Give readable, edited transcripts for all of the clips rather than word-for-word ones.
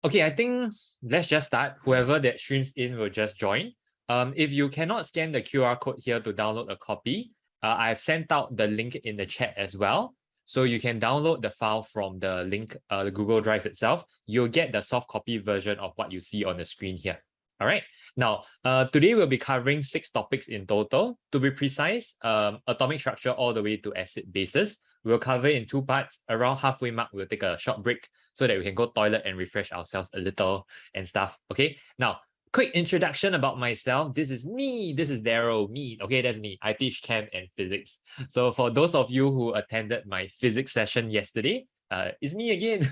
Okay, I think let's just start. Whoever that streams in will just join. If you cannot scan the QR code here to download a copy, I've sent out the link in the chat as well. So you can download the file from the link, the Google Drive itself. You'll get the soft copy version of what you see on the screen here. All right. Now, today we'll be covering 6 topics in total. To be precise, atomic structure all the way to acid bases. We'll cover in 2 parts. Around halfway mark, we'll take a short break so that we can go toilet and refresh ourselves a little and stuff. Okay. Now, quick introduction about myself. This is me. This is Daryl. Me. Okay, that's me. I teach chem and physics. So for those of you who attended my physics session yesterday, it's me again.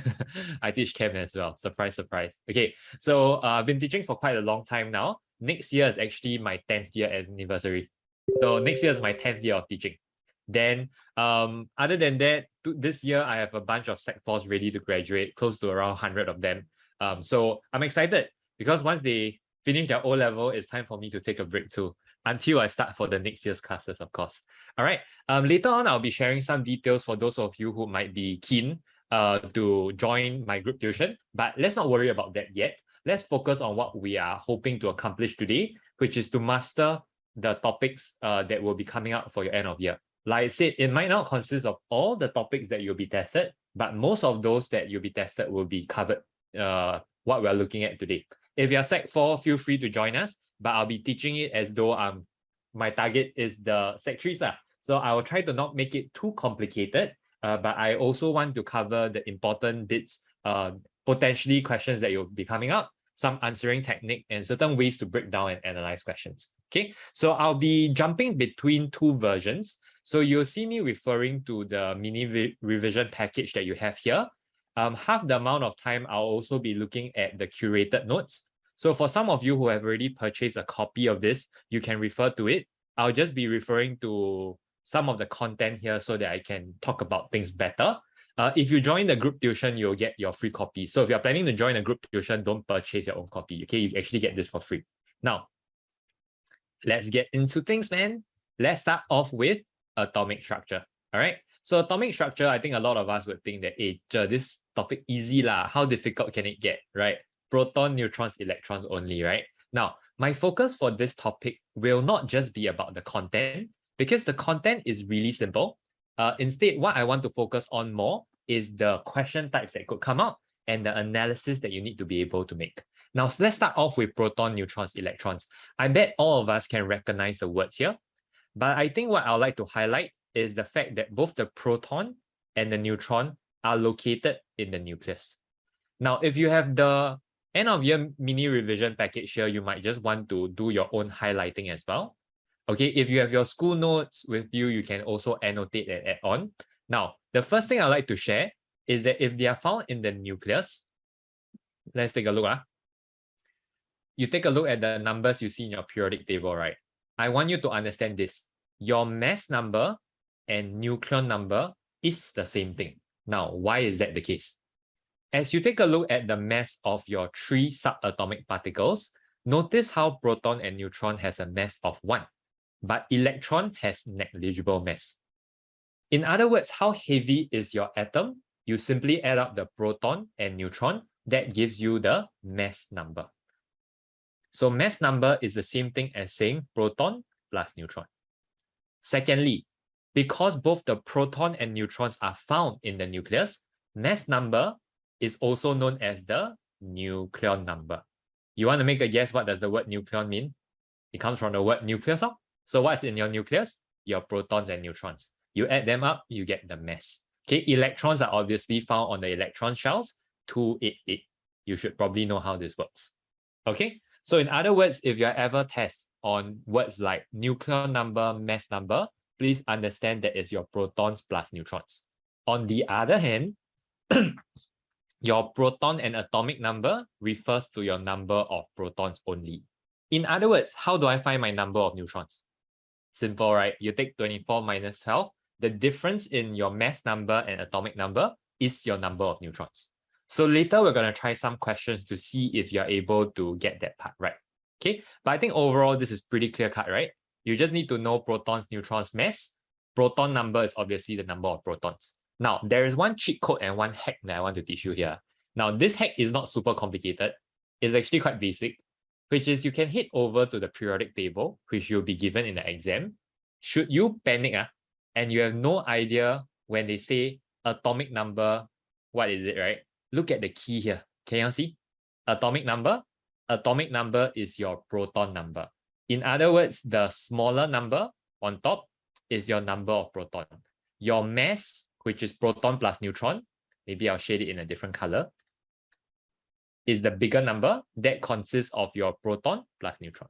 I teach chem as well. Surprise, surprise. Okay, so I've been teaching for quite a long time now. Next year is actually my 10th year anniversary. So next year is my 10th year of teaching. Then, other than that, this year I have a bunch of Sec 4s ready to graduate, close to around 100 of them. So I'm excited because once they finish their O level, it's time for me to take a break too, until I start for the next year's classes, of course. All right. Later on, I'll be sharing some details for those of you who might be keen to join my group tuition, but let's not worry about that yet. Let's focus on what we are hoping to accomplish today, which is to master the topics that will be coming out for your end of year. Like I said, it might not consist of all the topics that you'll be tested, but most of those that you'll be tested will be covered, what we're looking at today. If you're Sec 4, feel free to join us, but I'll be teaching it as though my target is the Sec 3s. So I will try to not make it too complicated, but I also want to cover the important bits, potentially questions that will be coming up, some answering technique, and certain ways to break down and analyze questions. Okay, so I'll be jumping between 2 versions. So you'll see me referring to the mini revision package that you have here. Half the amount of time, I'll also be looking at the curated notes. So for some of you who have already purchased a copy of this, you can refer to it. I'll just be referring to some of the content here so that I can talk about things better. If you join the group tuition, you'll get your free copy. So if you're planning to join a group tuition, don't purchase your own copy. Okay, you actually get this for free. Now, let's get into things, man. Let's start off with atomic structure. All right. So atomic structure, I think a lot of us would think that, hey, this topic easy lah. How difficult can it get, right? Proton, neutrons, electrons only, right? Now, my focus for this topic will not just be about the content, because the content is really simple. Instead, what I want to focus on more is the question types that could come out and the analysis that you need to be able to make. Now, so let's start off with proton, neutrons, electrons. I bet all of us can recognize the words here, but I think what I'd like to highlight is the fact that both the proton and the neutron are located in the nucleus. Now, if you have the end of year mini revision package here, you might just want to do your own highlighting as well. Okay, if you have your school notes with you, you can also annotate and add on. Now, the first thing I'd like to share is that if they are found in the nucleus, let's take a look. You take a look at the numbers you see in your periodic table, right? I want you to understand this. Your mass number and nucleon number is the same thing. Now, why is that the case? As you take a look at the mass of your 3 subatomic particles, notice how proton and neutron has a mass of 1, but electron has negligible mass. In other words, how heavy is your atom? You simply add up the proton and neutron. That gives you the mass number. So mass number is the same thing as saying proton plus neutron. Secondly, because both the proton and neutrons are found in the nucleus, mass number is also known as the nucleon number. You want to make a guess, what does the word nucleon mean? It comes from the word nucleus. So what's in your nucleus? Your protons and neutrons. You add them up, you get the mass. Okay, electrons are obviously found on the electron shells, 288. You should probably know how this works. Okay, so in other words, if you're ever tested on words like nucleon number, mass number, please understand that it's your protons plus neutrons. On the other hand, your proton and atomic number refers to your number of protons only. In other words, how do I find my number of neutrons? Simple, right? You take 24 minus 12. The difference in your mass number and atomic number is your number of neutrons. So later, we're going to try some questions to see if you're able to get that part right. Okay, but I think overall, this is pretty clear-cut, right? You just need to know protons, neutrons, mass. Proton number is obviously the number of protons. Now, there is one cheat code and one hack that I want to teach you here. Now, this hack is not super complicated. It's actually quite basic, which is you can head over to the periodic table, which you'll be given in the exam. Should you panic and you have no idea when they say atomic number, what is it, right? Look at the key here. Can you see? Atomic number. Atomic number is your proton number. In other words, the smaller number on top is your number of proton. Your mass, which is proton plus neutron, maybe I'll shade it in a different color, is the bigger number that consists of your proton plus neutron.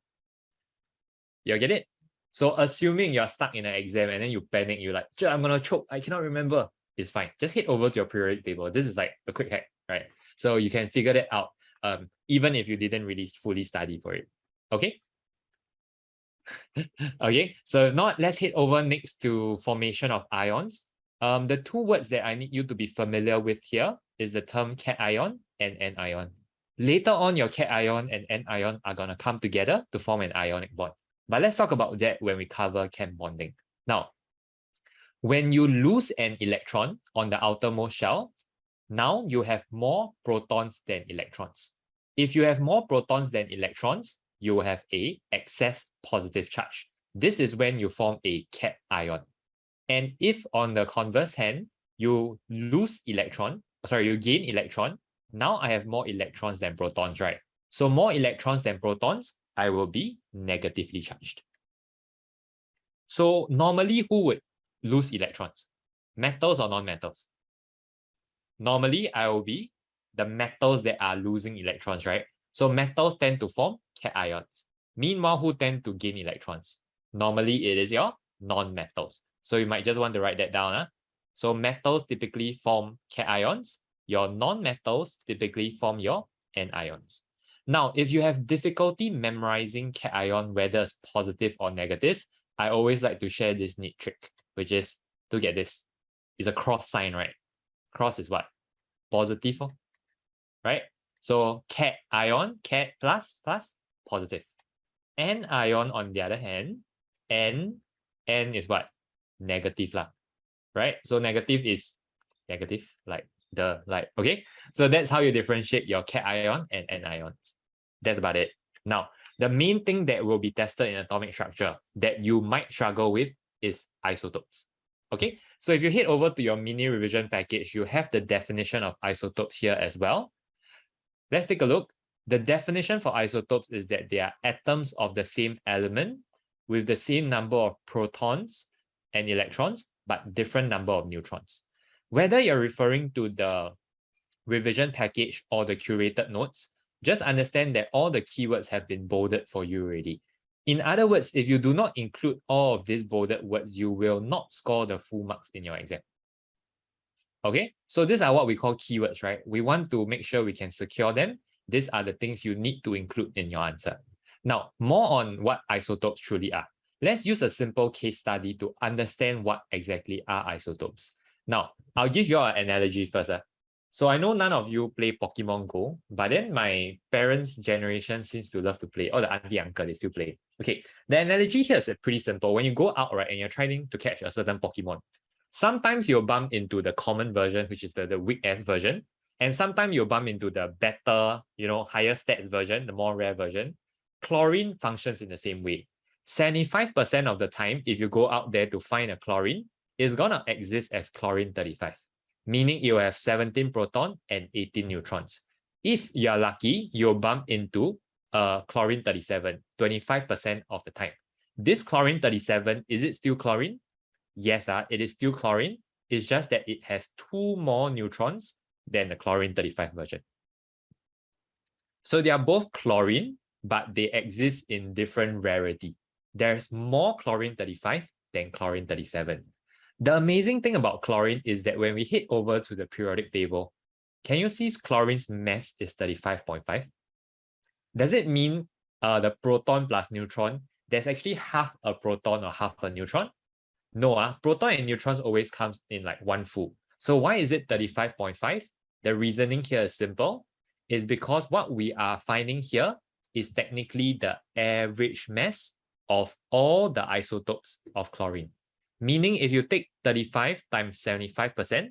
You get it? So assuming you're stuck in an exam and then you panic, you're like, I'm gonna choke, I cannot remember. It's fine. Just head over to your periodic table. This is like a quick hack, right? So you can figure that out, even if you didn't really fully study for it. Okay? Okay, so now let's head over next to formation of ions. The two words that I need you to be familiar with here is the term cation and anion. Later on, your cation and anion are going to come together to form an ionic bond. But let's talk about that when we cover chem bonding. Now, when you lose an electron on the outermost shell, now you have more protons than electrons. If you have more protons than electrons, you will have a excess positive charge. This is when you form a cation. And if on the converse hand, you lose electron, you gain electron, now I have more electrons than protons, right? So more electrons than protons, I will be negatively charged. So normally, who would lose electrons? Metals or non-metals? Normally, I will be the metals that are losing electrons, right? So metals tend to form cations. Meanwhile, who tend to gain electrons? Normally, it is your non-metals. So you might just want to write that down. So metals typically form cations. Your non-metals typically form your anions. Now, if you have difficulty memorizing cation, whether it's positive or negative, I always like to share this neat trick, which is to get this. It's a cross sign, right? Cross is what? Positive, right? So cation, cat plus, positive. Anion, on the other hand, N is what? Negative lah, right? So negative is negative, okay? So that's how you differentiate your cation and anions. That's about it. Now, the main thing that will be tested in atomic structure that you might struggle with is isotopes. Okay, so if you head over to your mini revision package, you have the definition of isotopes here as well. Let's take a look. The definition for isotopes is that they are atoms of the same element with the same number of protons and electrons, but different number of neutrons. Whether you're referring to the revision package or the curated notes, just understand that all the keywords have been bolded for you already. In other words, if you do not include all of these bolded words, you will not score the full marks in your exam. Okay, so these are what we call keywords, right? We want to make sure we can secure them. These are the things you need to include in your answer. Now, more on what isotopes truly are. Let's use a simple case study to understand what exactly are isotopes. Now, I'll give you an analogy first. So I know none of you play Pokemon Go, but then my parents' generation seems to love to play. All the auntie, uncle, they still play. Okay, the analogy here is pretty simple. When you go out, right, and you're trying to catch a certain Pokemon, sometimes you'll bump into the common version, which is the weak-ass version, and sometimes you'll bump into the better, higher stats version, the more rare version. Chlorine functions in the same way. 75% of the time, if you go out there to find a chlorine, it's gonna exist as chlorine 35. Meaning you have 17 proton and 18 neutrons. If you're lucky, you'll bump into chlorine 37, 25% of the time. This chlorine 37, is it still chlorine? Yes, it is still chlorine. It's just that it has 2 more neutrons than the chlorine 35 version. So they are both chlorine, but they exist in different rarity. There's more chlorine 35 than chlorine 37. The amazing thing about chlorine is that when we head over to the periodic table, can you see chlorine's mass is 35.5? Does it mean the proton plus neutron, there's actually half a proton or half a neutron? No, proton and neutrons always comes in like one full. So why is it 35.5? The reasoning here is simple. It's because what we are finding here is technically the average mass of all the isotopes of chlorine. Meaning if you take 35 times 75%,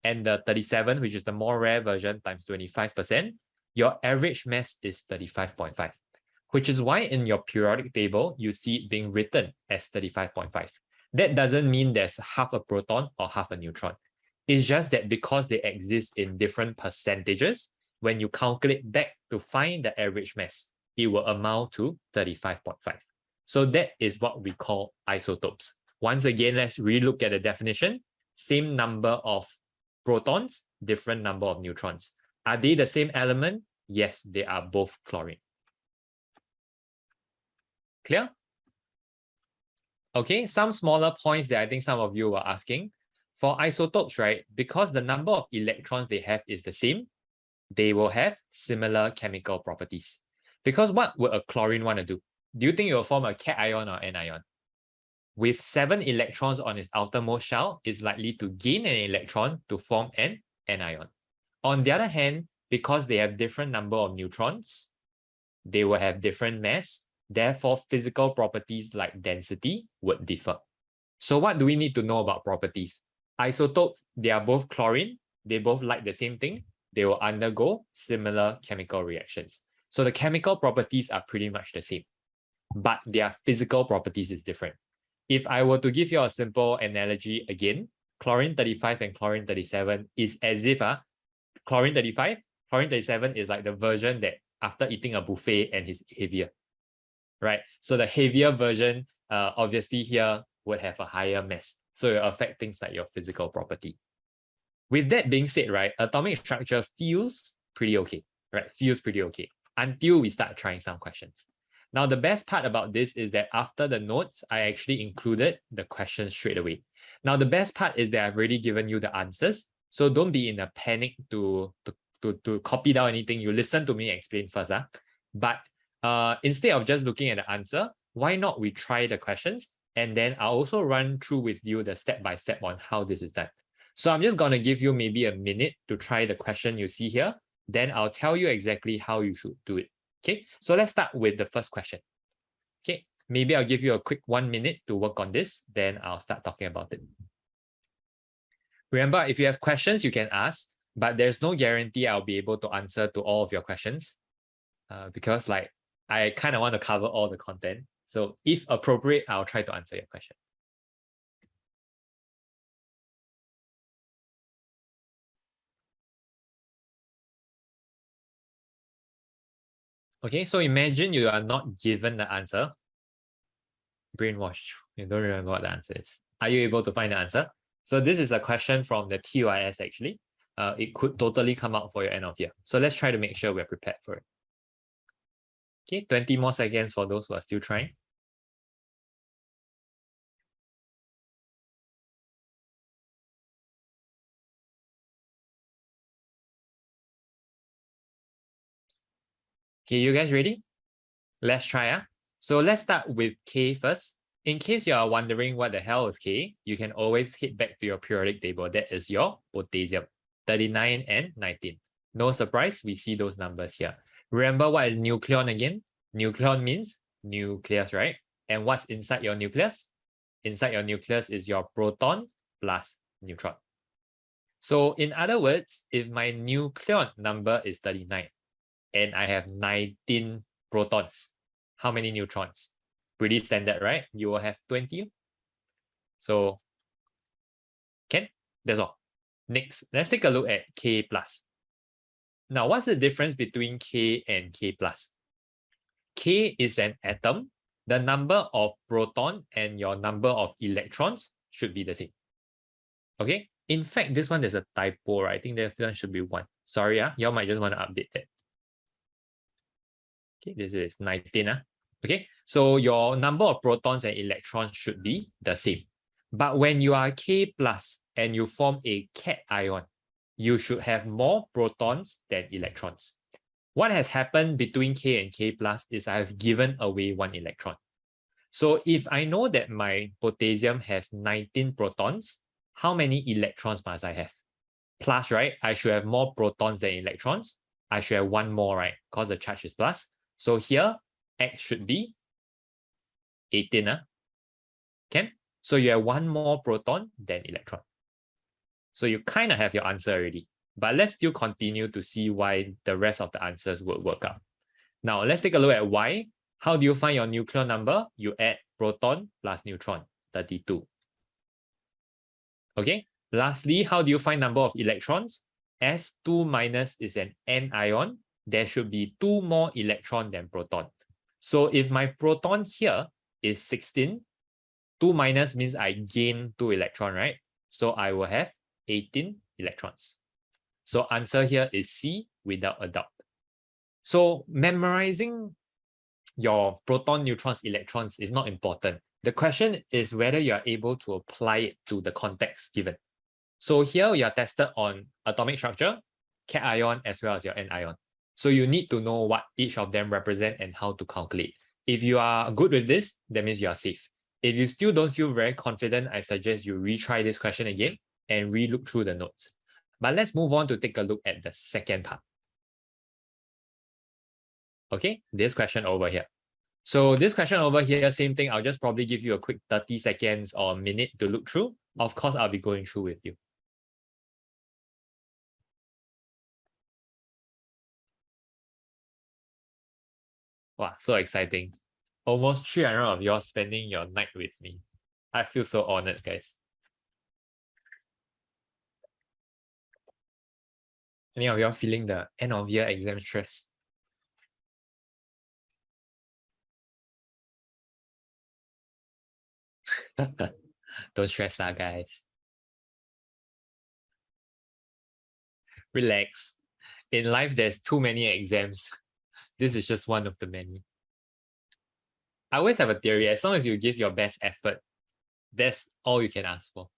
and the 37, which is the more rare version, times 25%, your average mass is 35.5, which is why in your periodic table, you see it being written as 35.5. That doesn't mean there's half a proton or half a neutron. It's just that because they exist in different percentages, when you calculate back to find the average mass, it will amount to 35.5. So that is what we call isotopes. Once again, let's relook at the definition. Same number of protons, different number of neutrons. Are they the same element? Yes, they are both chlorine. Clear? Okay, some smaller points that I think some of you were asking. For isotopes, right, because the number of electrons they have is the same, they will have similar chemical properties. Because what would a chlorine want to do? Do you think it will form a cation or anion? With 7 electrons on its outermost shell, it's likely to gain an electron to form an anion. On the other hand, because they have different number of neutrons, they will have different mass. Therefore, physical properties like density would differ. So what do we need to know about properties? Isotopes, they are both chlorine. They both like the same thing. They will undergo similar chemical reactions. So the chemical properties are pretty much the same, but their physical properties is different. If I were to give you a simple analogy again, chlorine 35 and chlorine 37 is as if chlorine 35, chlorine 37 is like the version that after eating a buffet and is heavier, right? So the heavier version, obviously here would have a higher mass. So it will affect things like your physical property. With that being said, right, atomic structure feels pretty okay, right? Feels pretty okay until we start trying some questions. Now, the best part about this is that after the notes, I actually included the questions straight away. Now, the best part is that I've already given you the answers. So don't be in a panic to copy down anything. You listen to me explain first. But instead of just looking at the answer, why not we try the questions? And then I'll also run through with you the step-by-step on how this is done. So I'm just going to give you maybe a minute to try the question you see here. Then I'll tell you exactly how you should do it. Okay, so let's start with the first question. Okay, maybe I'll give you a quick 1 minute to work on this. Then I'll start talking about it. Remember, if you have questions, you can ask, but there's no guarantee I'll be able to answer to all of your questions because like I kind of want to cover all the content. So if appropriate, I'll try to answer your question. Okay, so imagine you are not given the answer. Brainwash. You don't remember what the answer is. Are you able to find the answer? So this is a question from the TYS actually. It could totally come out for your end of year. So let's try to make sure we're prepared for it. Okay, 20 more seconds for those who are still trying. Okay, you guys ready? Let's try. So let's start with K first. In case you are wondering what the hell is K, you can always hit back to your periodic table. That is your potassium, 39 and 19. No surprise, we see those numbers here. Remember what is nucleon again? Nucleon means nucleus, right? And what's inside your nucleus? Inside your nucleus is your proton plus neutron. So in other words, if my nucleon number is 39 and I have 19 protons, how many neutrons? Pretty standard, right? You will have 20. So, that's all. Next, let's take a look at K plus. Now, what's the difference between K and K plus? K is an atom. The number of proton and your number of electrons should be the same. Okay? In fact, this one there's a typo, right? I think this one should be 1. Sorry, y'all might just want to update that. Okay, this is 19. Okay, so your number of protons and electrons should be the same. But when you are K plus and you form a cation, you should have more protons than electrons. What has happened between K and K plus is I've given away 1 electron. So if I know that my potassium has 19 protons, how many electrons must I have? Plus, right? I should have more protons than electrons. I should have 1 more, right? Because the charge is plus. So here, X should be 18. So you have 1 more proton than electron. So you kind of have your answer already. But let's still continue to see why the rest of the answers would work out. Now, let's take a look at why. How do you find your nuclear number? You add proton plus neutron, 32. Okay. Lastly, how do you find number of electrons? S2 minus is an anion. There should be 2 more electron than proton. So if my proton here is 16, 2 minus means I gain 2 electron, right? So I will have 18 electrons. So answer here is C without a doubt. So memorizing your proton, neutrons, electrons is not important. The question is whether you are able to apply it to the context given. So here you are tested on atomic structure, cation, as well as your anion. So you need to know what each of them represent and how to calculate. If you are good with this, that means you are safe. If you still don't feel very confident, I suggest you retry this question again and re-look through the notes. But let's move on to take a look at the second part. Okay, this question over here. So this question over here, same thing. I'll just probably give you a quick 30 seconds or a minute to look through. Of course, I'll be going through with you. Wow, so exciting. Almost 300 of you all spending your night with me. I feel so honored, guys. Any of you all feeling the end of year exam stress? Don't stress that, guys. Relax. In life, there's too many exams. This is just one of the many. I always have a theory, as long as you give your best effort, that's all you can ask for.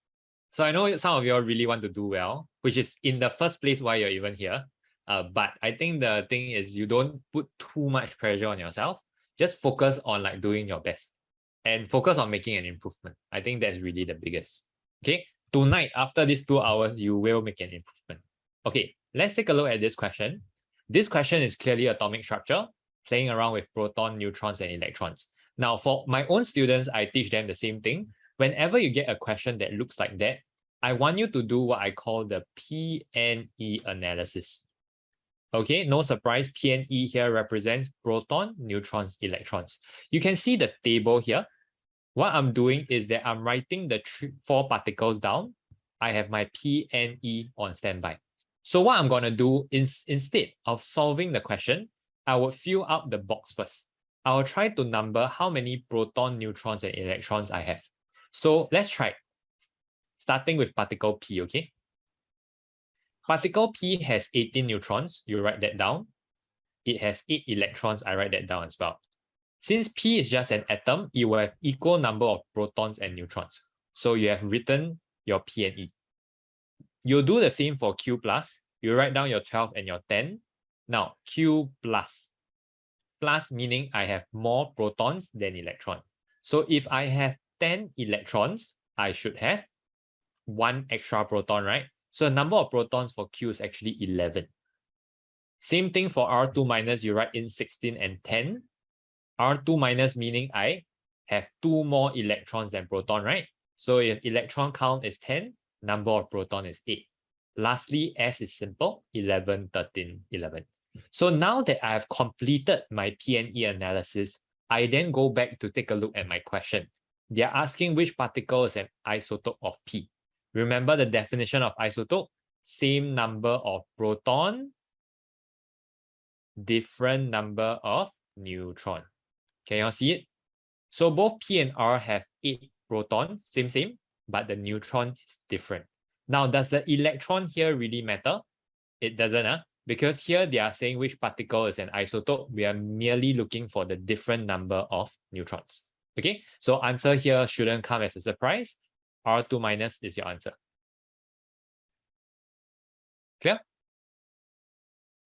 So I know some of you all really want to do well, which is in the first place why you're even here. But I think the thing is you don't put too much pressure on yourself. Just focus on like doing your best and focus on making an improvement. I think that's really the biggest. Okay, tonight after these 2 hours, you will make an improvement. Okay, let's take a look at this question. This question is clearly atomic structure, playing around with proton, neutrons, and electrons. Now, for my own students, I teach them the same thing. Whenever you get a question that looks like that, I want you to do what I call the P&E analysis. Okay, no surprise, P&E here represents proton, neutrons, electrons. You can see the table here. What I'm doing is that I'm writing the 4 particles down. I have my P&E on standby. So what I'm going to do is instead of solving the question, I would fill out the box first. I will try to number how many proton, neutrons, and electrons I have. So let's try. Starting with particle P, okay? Particle P has 18 neutrons. You write that down. It has 8 electrons. I write that down as well. Since P is just an atom, it will have equal number of protons and neutrons. So you have written your P and E. You'll do the same for Q plus. You write down your 12 and your 10. Now, Q plus. Plus meaning I have more protons than electrons. So if I have 10 electrons, I should have 1 extra proton, right? So the number of protons for Q is actually 11. Same thing for R2 minus, you write in 16 and 10. R2 minus meaning I have 2 more electrons than proton, right? So if electron count is 10, number of proton is 8. Lastly, S is simple, 11, 13, 11. So now that I have completed my P&E analysis, I then go back to take a look at my question. They are asking which particle is an isotope of P. Remember the definition of isotope? Same number of proton, different number of neutron. Can you all see it? So both P and R have 8 protons, same, but the neutron is different. Now, does the electron here really matter? It doesn't, because here they are saying which particle is an isotope. We are merely looking for the different number of neutrons. Okay, so answer here shouldn't come as a surprise. R2 minus is your answer. Clear?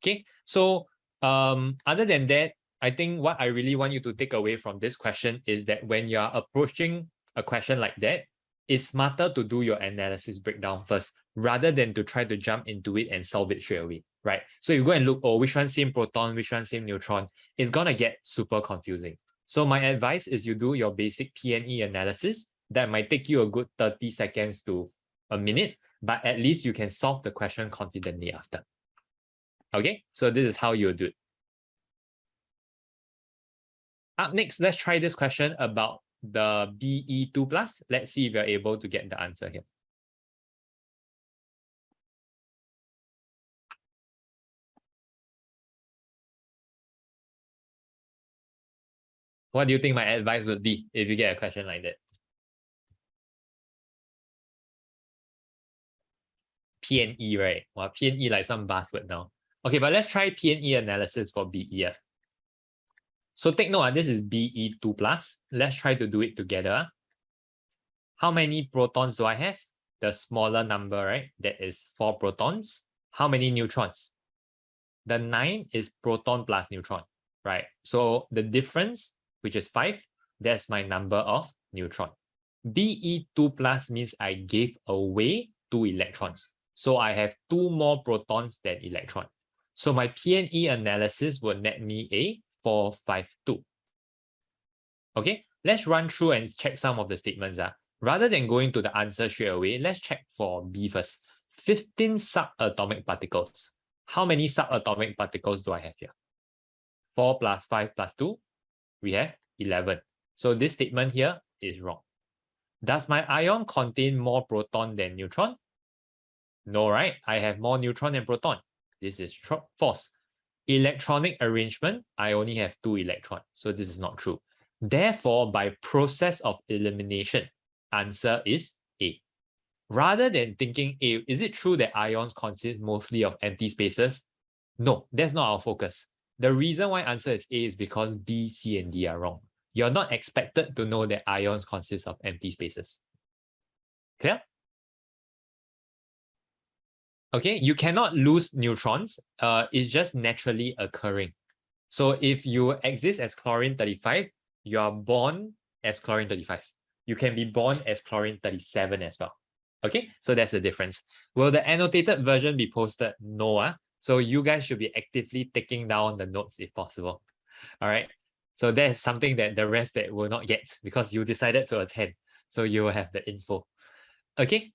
Okay, so other than that, I think what I really want you to take away from this question is that when you are approaching a question like that, it's smarter to do your analysis breakdown first rather than to try to jump into it and solve it straight away, right? So you go and look, oh, which one same proton, which one same neutron, it's gonna get super confusing. So my advice is you do your basic P&E analysis. That might take you a good 30 seconds to a minute. but at least you can solve the question confidently after. Okay, so this is how you do it. Up next, let's try this question about the BE2 plus. Let's see if you're able to get the answer here. What do you think my advice would be if you get a question like that? P&E, right? Well, P&E like some buzzword now. Okay, but let's try P&E analysis for BE. So take note, this is BE2 plus. Let's try to do it together. How many protons do I have? The smaller number, right? That is 4 protons. How many neutrons? The 9 is proton plus neutron, right? So the difference, which is 5, that's my number of neutron. BE2 plus means I gave away 2 electrons. So I have 2 more protons than electron. So my P&E analysis will net me a 452. Okay, let's run through and check some of the statements. Rather than going to the answer straight away, let's check for B first. 15 subatomic particles. How many subatomic particles do I have here? 4 plus 5 plus 2, we have 11. So this statement here is wrong. Does my ion contain more proton than neutron? No, right? I have more neutron than proton. This is false. Electronic arrangement, I only have 2 electrons. So this is not true. Therefore, by process of elimination, answer is A. Rather than thinking, A, is it true that ions consist mostly of empty spaces? No, that's not our focus. The reason why answer is A is because B, C, and D are wrong. You're not expected to know that ions consist of empty spaces. Clear? Okay, you cannot lose neutrons. It's just naturally occurring. So if you exist as chlorine 35, you are born as chlorine 35. You can be born as chlorine 37 as well. Okay, so that's the difference. Will the annotated version be posted? No. So you guys should be actively taking down the notes if possible. All right. So that's something that the rest that will not get because you decided to attend. So you will have the info. Okay.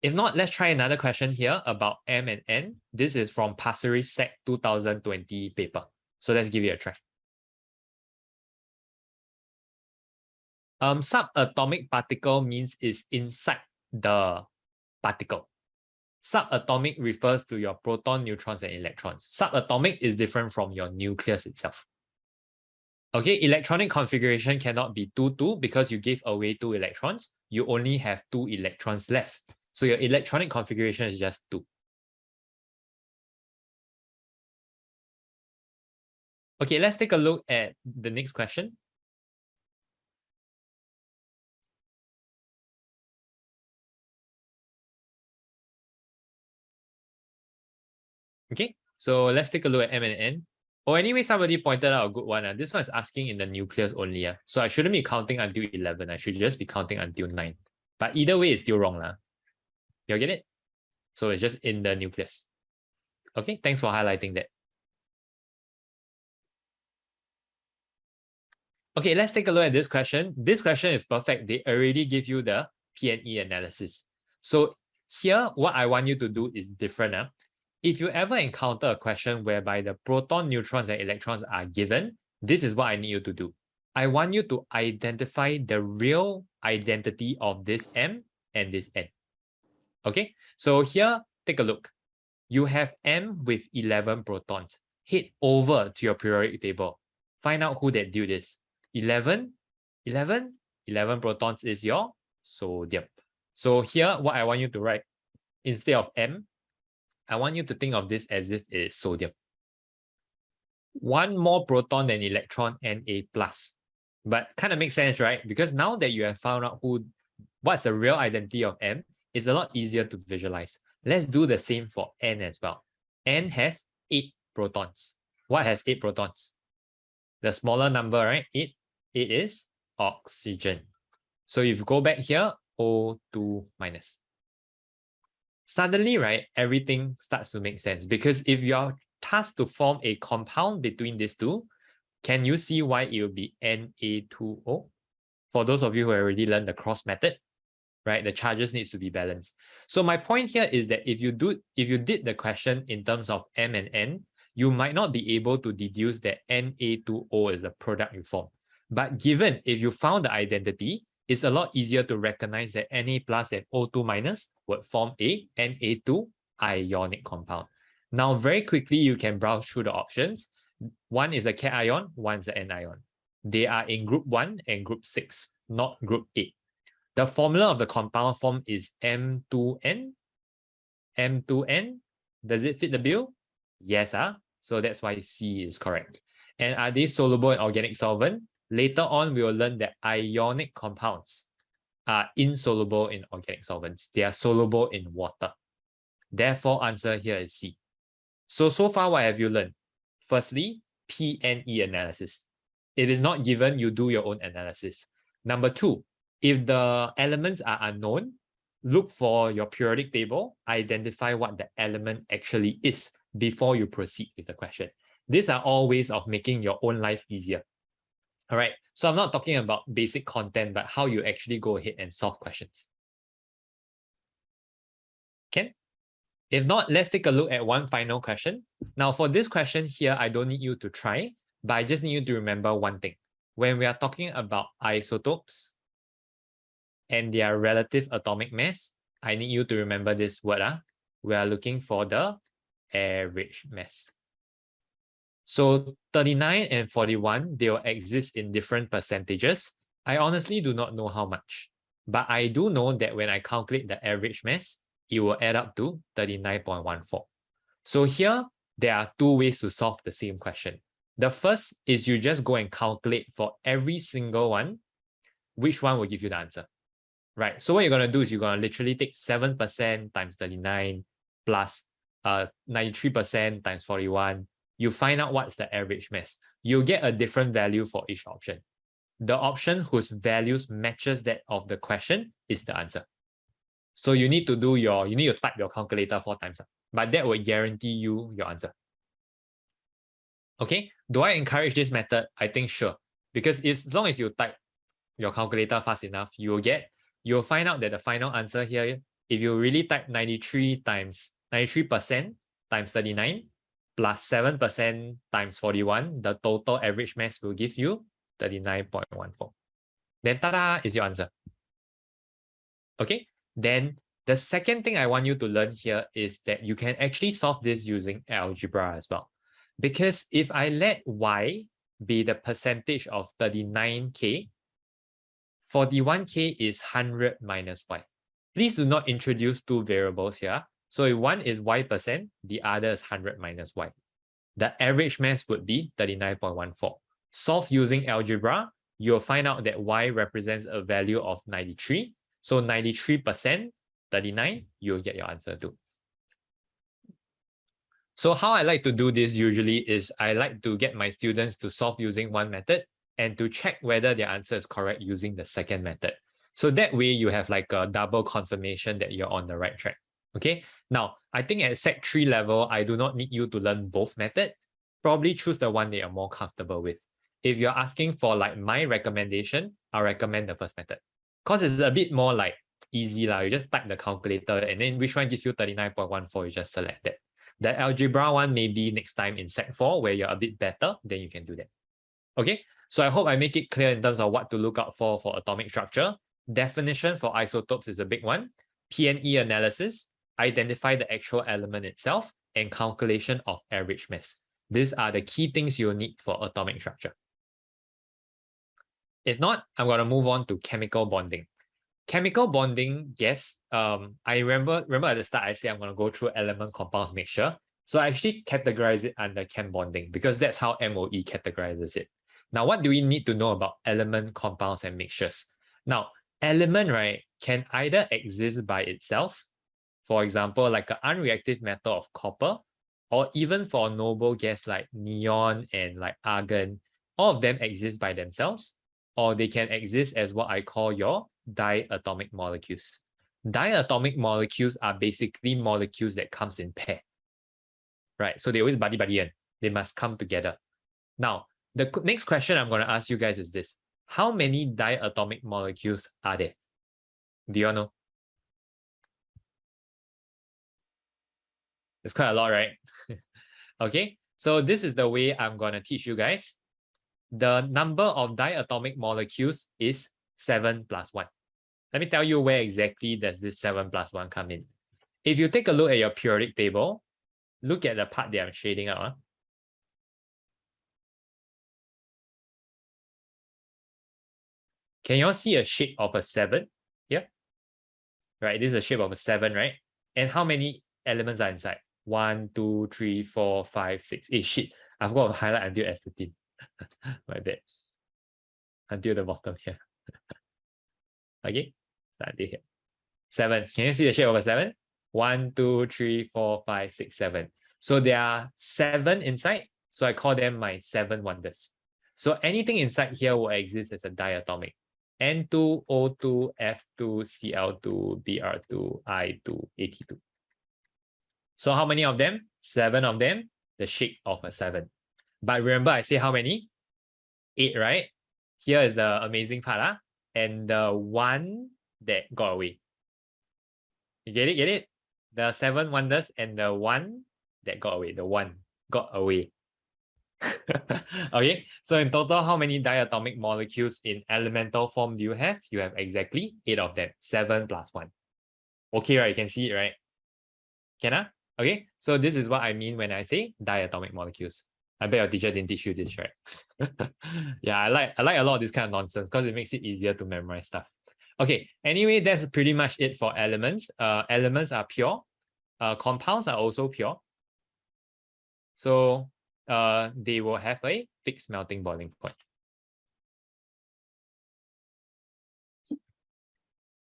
If not, let's try another question here about M and N. This is from Pasir Ris Sec 2020 paper. So let's give it a try. Subatomic particle means it's inside the particle. Subatomic refers to your proton, neutrons, and electrons. Subatomic is different from your nucleus itself. Okay, electronic configuration cannot be 2, because you gave away 2 electrons. You only have 2 electrons left. So your electronic configuration is just 2. Okay, let's take a look at the next question. Okay, so let's take a look at M and N. Oh, anyway, somebody pointed out a good one. This one is asking in the nucleus only. So I shouldn't be counting until 11. I should just be counting until 9. But either way, it's still wrong. You get it? So it's just in the nucleus. Okay, thanks for highlighting that. Okay, let's take a look at this question. This question is perfect. They already give you the P&E analysis. So here, what I want you to do is different. If you ever encounter a question whereby the proton, neutrons, and electrons are given, this is what I need you to do. I want you to identify the real identity of this M and this N. Okay, so here, take a look. You have M with 11 protons. Head over to your periodic table. Find out who that dude is. 11 protons is your sodium. So here, what I want you to write, instead of M, I want you to think of this as if it is sodium. 1 more proton than electron, Na+. But kind of makes sense, right? Because now that you have found out what's the real identity of M, it's a lot easier to visualize. Let's do the same for N as well. N has 8 protons. What has 8 protons? The smaller number, right? 8 is oxygen. So if you go back here, O2 minus. Suddenly, right, everything starts to make sense because if you're tasked to form a compound between these two, can you see why it will be Na2O? For those of you who already learned the cross method, right? The charges needs to be balanced. So my point here is that if you did the question in terms of M and N, you might not be able to deduce that Na2O is the product you form. But given if you found the identity, it's a lot easier to recognize that Na plus and O2 minus would form a Na2 ionic compound. Now, very quickly, you can browse through the options. One is a cation, one is an anion. They are in group 1 and group 6, not group 8. The formula of the compound form is M2N. M2N. Does it fit the bill? Yes, so that's why C is correct. And are they soluble in organic solvent? Later on, we will learn that ionic compounds are insoluble in organic solvents. They are soluble in water. Therefore, answer here is C. So far, what have you learned? Firstly, PNE analysis. If it's not given, you do your own analysis. Number 2, if the elements are unknown, look for your periodic table, identify what the element actually is before you proceed with the question. These are all ways of making your own life easier. All right, so I'm not talking about basic content, but how you actually go ahead and solve questions. Okay? If not, let's take a look at one final question. Now, for this question here, I don't need you to try, but I just need you to remember one thing. When we are talking about isotopes and their relative atomic mass, I need you to remember this word. We are looking for the average mass. So 39 and 41, they will exist in different percentages. I honestly do not know how much, but I do know that when I calculate the average mass, it will add up to 39.14. So here, there are two ways to solve the same question. The first is you just go and calculate for every single one, which one will give you the answer, right? So what you're going to do is you're going to literally take 7% times 39 plus 93% times 41. You find out what's the average mass. You'll get a different value for each option. The option whose values matches that of the question is the answer. So you need to type your calculator 4 times, but that will guarantee you your answer. Okay, do I encourage this method? I think sure, because as long as you type your calculator fast enough, you'll find out that the final answer here, if you really type 93% times 39 plus 7% times 41, the total average mass will give you 39.14. Then ta-da, is your answer. Okay, then the second thing I want you to learn here is that you can actually solve this using algebra as well. Because if I let y be the percentage of 39k, 41k is 100 minus y. Please do not introduce two variables here. So if one is y%, the other is 100 minus y. The average mass would be 39.14. Solve using algebra, you'll find out that y represents a value of 93. So 93%, 39, you'll get your answer too. So how I like to do this usually is I like to get my students to solve using one method and to check whether their answer is correct using the second method. So that way you have like a double confirmation that you're on the right track. Okay, now I think at Sec 3 level, I do not need you to learn both methods. Probably choose the one that you're more comfortable with. If you're asking for like my recommendation, I'll recommend the first method. Because it's a bit more like easy. You just type the calculator and then which one gives you 39.14, you just select that. The algebra one maybe next time in Sec 4 where you're a bit better, then you can do that. Okay, so I hope I make it clear in terms of what to look out for atomic structure. Definition for isotopes is a big one. PNE analysis, identify the actual element itself, and calculation of average mass. These are the key things you'll need for atomic structure. If not, I'm going to move on to chemical bonding. Chemical bonding, yes. I remember at the start I said I'm going to go through element compounds mixture. So I actually categorize it under chem bonding because that's how MOE categorizes it. Now, what do we need to know about element compounds and mixtures? Now, element, right, can either exist by itself, for example, like an unreactive metal of copper, or even for a noble gas like neon and like argon, all of them exist by themselves, or they can exist as what I call your diatomic molecules. Diatomic molecules are basically molecules that comes in pair, right? So they always buddy and they must come together. Now, the next question I'm going to ask you guys is this. How many diatomic molecules are there? Do you all know? It's quite a lot, right? Okay, so this is the way I'm going to teach you guys. The number of diatomic molecules is 7 plus 1. Let me tell you where exactly does this 7 plus 1 come in. If you take a look at your periodic table, look at the part that I'm shading out. Can you all see a shape of a 7 here? Right, this is a shape of a 7, right? And how many elements are inside? 1, 2, 3, 4, 5, 6. Shit, I forgot to highlight until S13. My bad. Until the bottom here. Okay, until here. 7. Can you see the shape of a 7? 1, 2, 3, 4, 5, 6, 7. So there are 7 inside. So I call them my 7 wonders. So anything inside here will exist as a diatomic. N2, O2, F2, Cl2, Br2, I2, At2. So how many of them? 7 of them, the shape of a 7. But remember, I say how many? 8, right? Here is the amazing part. And the one that got away. You get it? Get it? The 7 wonders and the one that got away. The one got away. Okay, so in total, how many diatomic molecules in elemental form do you have? You have exactly 8 of them. 7 plus 1. Okay, right? You can see it, right? Can I? Okay, so this is what I mean when I say diatomic molecules. I bet your teacher didn't teach you this, right? Yeah, I like a lot of this kind of nonsense because it makes it easier to memorize stuff. Okay, anyway, that's pretty much it for elements. Elements are pure. Compounds are also pure. So they will have a fixed melting boiling point.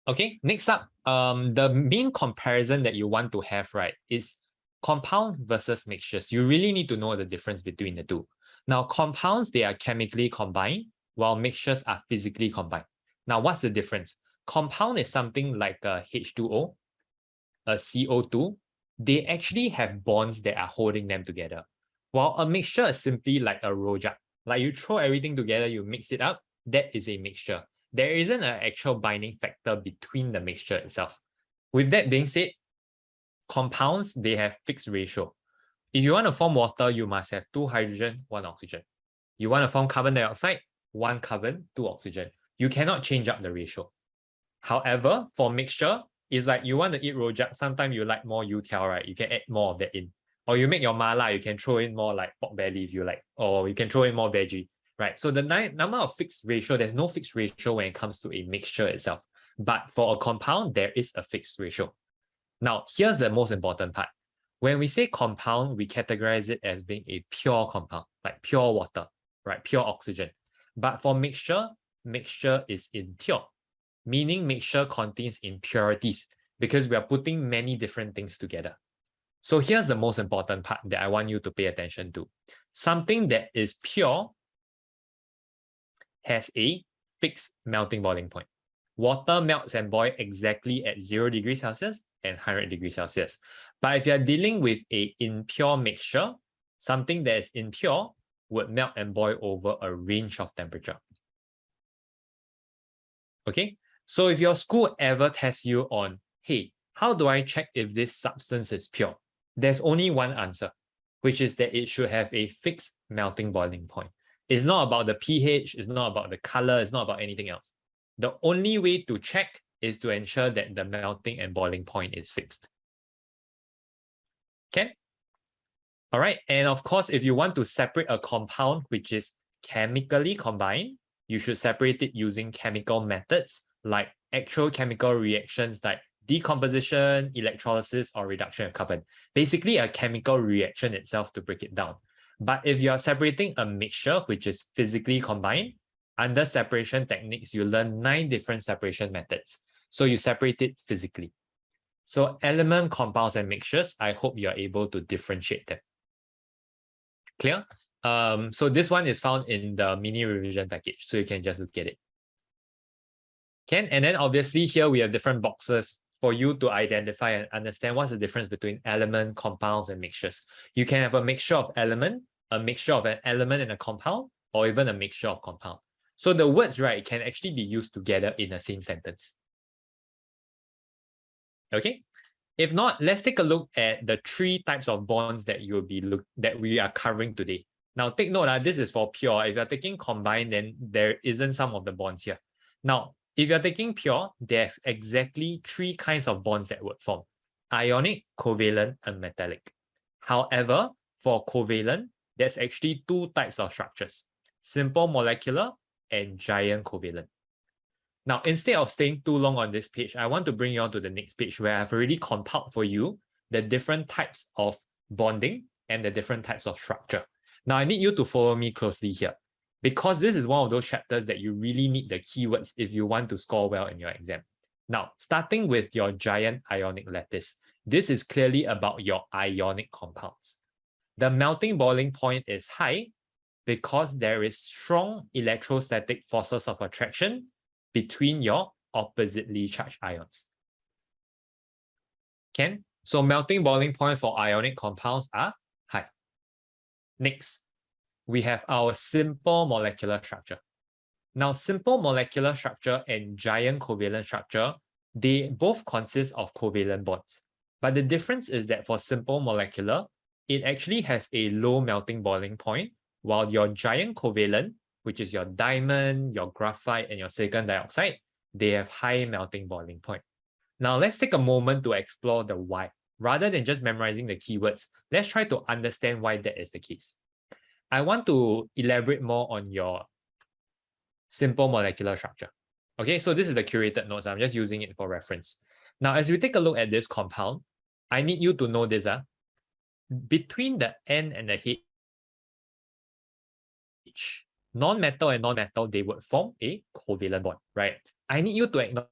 Okay, next up, the main comparison that you want to have, right, is compound versus mixtures. You really need to know the difference between the two. Now, compounds, they are chemically combined, while mixtures are physically combined. Now, what's the difference? Compound is something like a H2O, a CO2. They actually have bonds that are holding them together. While a mixture is simply like a rojak. Like you throw everything together, you mix it up, that is a mixture. There isn't an actual binding factor between the mixture itself. With that being said, compounds, they have fixed ratio. If you want to form water, you must have 2 hydrogen, 1 oxygen. You want to form carbon dioxide, 1 carbon, 2 oxygen. You cannot change up the ratio. However, for mixture, it's like you want to eat rojak, sometimes you like more youtiao, right? You can add more of that in. Or you make your mala, you can throw in more like pork belly if you like, or you can throw in more veggie, right? So the number of fixed ratio, there's no fixed ratio when it comes to a mixture itself. But for a compound, there is a fixed ratio. Now, here's the most important part. When we say compound, we categorize it as being a pure compound, like pure water, right? Pure oxygen. But for mixture, mixture is impure, meaning mixture contains impurities because we are putting many different things together. So here's the most important part that I want you to pay attention to. Something that is pure has a fixed melting boiling point. Water melts and boils exactly at 0 degrees Celsius and 100 degrees Celsius. But if you're dealing with an impure mixture, something that is impure would melt and boil over a range of temperature. Okay, so if your school ever tests you on, hey, how do I check if this substance is pure? There's only one answer, which is that it should have a fixed melting boiling point. It's not about the pH, it's not about the color, it's not about anything else. The only way to check is to ensure that the melting and boiling point is fixed. Okay? All right, and of course, if you want to separate a compound which is chemically combined, you should separate it using chemical methods like actual chemical reactions like decomposition, electrolysis, or reduction of carbon. Basically, a chemical reaction itself to break it down. But if you're separating a mixture which is physically combined, under separation techniques, you learn 9 different separation methods. So you separate it physically. So element, compounds, and mixtures, I hope you're able to differentiate them. Clear? So this one is found in the mini revision package, so you can just look at it. Okay, and then obviously here we have different boxes for you to identify and understand what's the difference between element, compounds, and mixtures. You can have a mixture of element, a mixture of an element and a compound, or even a mixture of compound. So the words, right, can actually be used together in the same sentence. Okay. If not, let's take a look at the 3 types of bonds that we are covering today. Now, take note, this is for pure. If you're taking combined, then there isn't some of the bonds here. Now, if you're taking pure, there's exactly 3 kinds of bonds that would form: ionic, covalent, and metallic. However, for covalent, there's actually 2 types of structures: simple molecular and giant covalent. Now, instead of staying too long on this page, I want to bring you on to the next page where I've already compiled for you the different types of bonding and the different types of structure. Now, I need you to follow me closely here, because this is one of those chapters that you really need the keywords if you want to score well in your exam. Now, starting with your giant ionic lattice, this is clearly about your ionic compounds. The melting boiling point is high because there is strong electrostatic forces of attraction between your oppositely charged ions. Can? So melting boiling point for ionic compounds are high. Next, we have our simple molecular structure. Now, simple molecular structure and giant covalent structure, they both consist of covalent bonds. But the difference is that for simple molecular, it actually has a low melting boiling point, while your giant covalent, which is your diamond, your graphite, and your silicon dioxide, they have high melting boiling point. Now, let's take a moment to explore the why. Rather than just memorizing the keywords, let's try to understand why that is the case. I want to elaborate more on your simple molecular structure. Okay, so this is the curated notes. I'm just using it for reference. Now, as we take a look at this compound, I need you to know this. Between the N and the H, non-metal and non-metal, they would form a covalent bond, right? I need you to acknowledge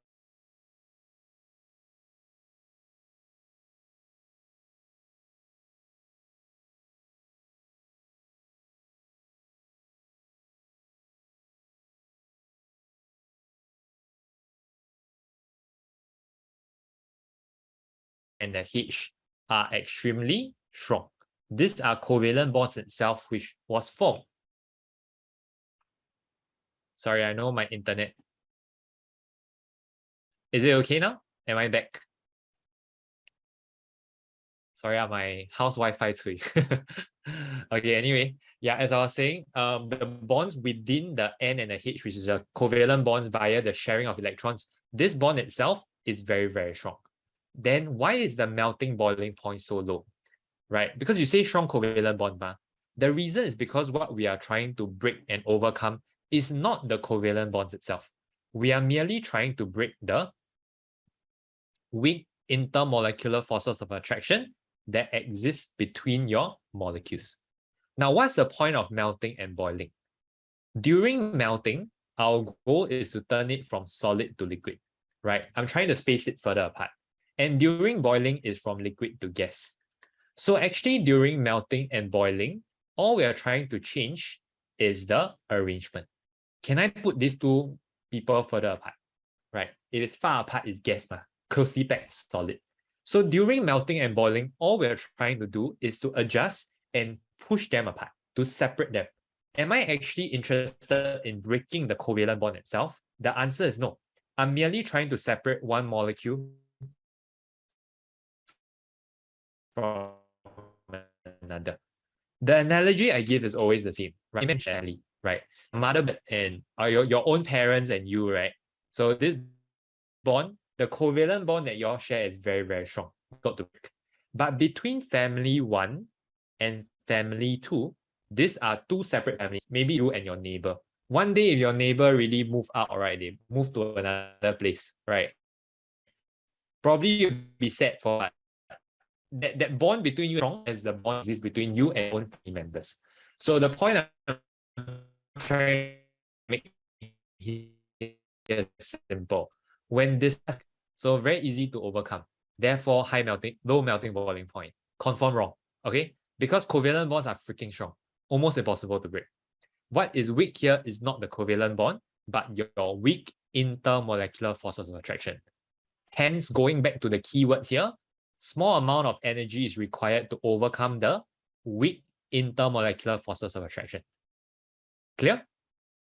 and the H are extremely strong. These are covalent bonds itself, which was formed. Sorry, I know my internet. Is it okay now? Am I back? Sorry, my house Wi-Fi cui. Okay, anyway, yeah, as I was saying, the bonds within the N and the H, which is a covalent bonds via the sharing of electrons, this bond itself is very, very strong. Then why is the melting boiling point so low? Right? Because you say strong covalent bond, the reason is because what we are trying to break and overcome is not the covalent bonds itself. We are merely trying to break the weak intermolecular forces of attraction that exist between your molecules. Now, what's the point of melting and boiling? During melting, our goal is to turn it from solid to liquid, right? I'm trying to space it further apart. And during boiling is from liquid to gas. So actually, during melting and boiling, all we are trying to change is the arrangement. Can I put these two people further apart? Right? If it's far apart, it's gas, closely packed, solid. So during melting and boiling, all we're trying to do is to adjust and push them apart, to separate them. Am I actually interested in breaking the covalent bond itself? The answer is no. I'm merely trying to separate one molecule from another. The analogy I give is always the same, right? Imagine, right? Mother and your own parents and you, right? So this bond, the covalent bond that you all share is very, very strong. Got to break. But between family 1 and family 2, these are 2 separate families. Maybe you and your neighbor. One day, if your neighbor really move out, right, they move to another place, right? Probably you'll be sad for that bond between you strong as the bond exists between you and your own family members. So the point I'm trying to make here is simple. When this, so very easy to overcome. Therefore, low melting boiling point. Confirm wrong. Okay? Because covalent bonds are freaking strong. Almost impossible to break. What is weak here is not the covalent bond, but your weak intermolecular forces of attraction. Hence, going back to the keywords here, small amount of energy is required to overcome the weak intermolecular forces of attraction. Clear?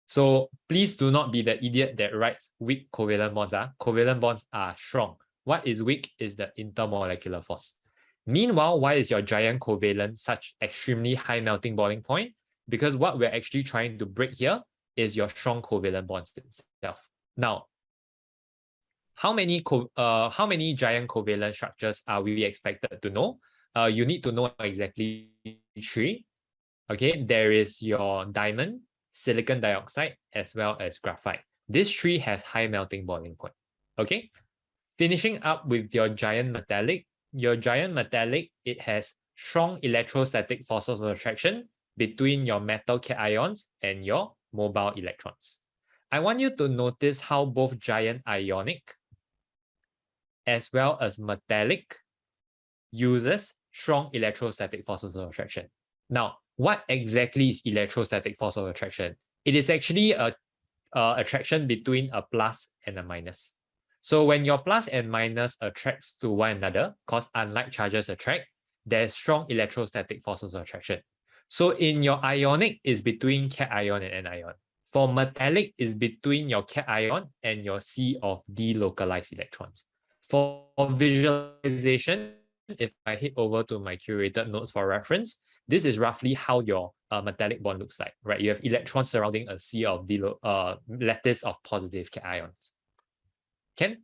So please do not be the idiot that writes weak covalent bonds. Covalent bonds are strong. What is weak is the intermolecular force. Meanwhile, why is your giant covalent such extremely high melting boiling point? Because what we're actually trying to break here is your strong covalent bonds itself. Now, how many giant covalent structures are we expected to know? You need to know exactly 3. Okay, there is your diamond, silicon dioxide, as well as graphite. This 3 has high melting boiling point. Okay, finishing up with your giant metallic. Your giant metallic, it has strong electrostatic forces of attraction between your metal cations and your mobile electrons. I want you to notice how both giant ionic as well as metallic uses strong electrostatic forces of attraction. Now, what exactly is electrostatic force of attraction? It is actually a attraction between a plus and a minus. So when your plus and minus attracts to one another, because unlike charges attract, there's strong electrostatic forces of attraction. So in your ionic is between cation and anion. For metallic is between your cation and your sea of delocalized electrons. For visualization, if I head over to my curated notes for reference, this is roughly how your metallic bond looks like, right? You have electrons surrounding a sea of lattice of positive cations. Ken,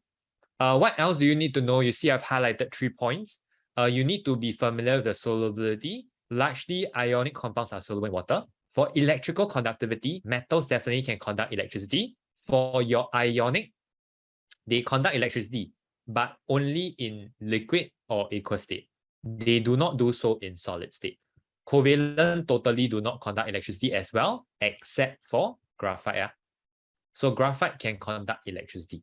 what else do you need to know? You see I've highlighted 3 points. You need to be familiar with the solubility. Largely, ionic compounds are soluble in water. For electrical conductivity, metals definitely can conduct electricity. For your ionic, they conduct electricity, but only in liquid or aqueous state. They do not do so in solid state. Covalent totally do not conduct electricity as well, except for graphite. So graphite can conduct electricity.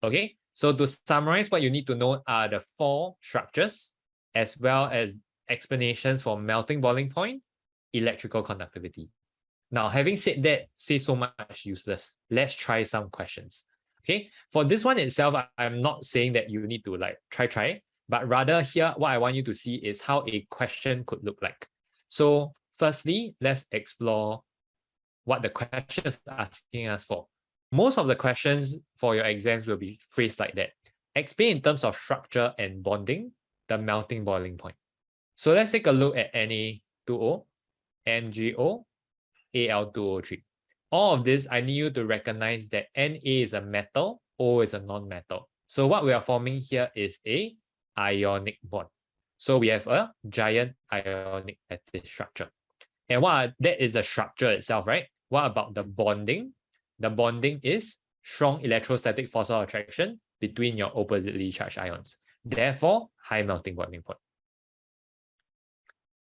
Okay, so to summarize, what you need to know are the 4 structures, as well as explanations for melting boiling point, electrical conductivity. Now, having said that, say so much useless. Let's try some questions. Okay, for this one itself, I'm not saying that you need to like try, but rather here, what I want you to see is how a question could look like. So firstly, let's explore what the question is asking us for. Most of the questions for your exams will be phrased like that. Explain in terms of structure and bonding, the melting boiling point. So let's take a look at Na2O, MgO, Al2O3. All of this, I need you to recognize that Na is a metal, O is a non-metal. So what we are forming here is a ionic bond. So we have a giant ionic lattice structure. And that is the structure itself, right? What about the bonding? The bonding is strong electrostatic force of attraction between your oppositely charged ions. Therefore, high melting boiling point.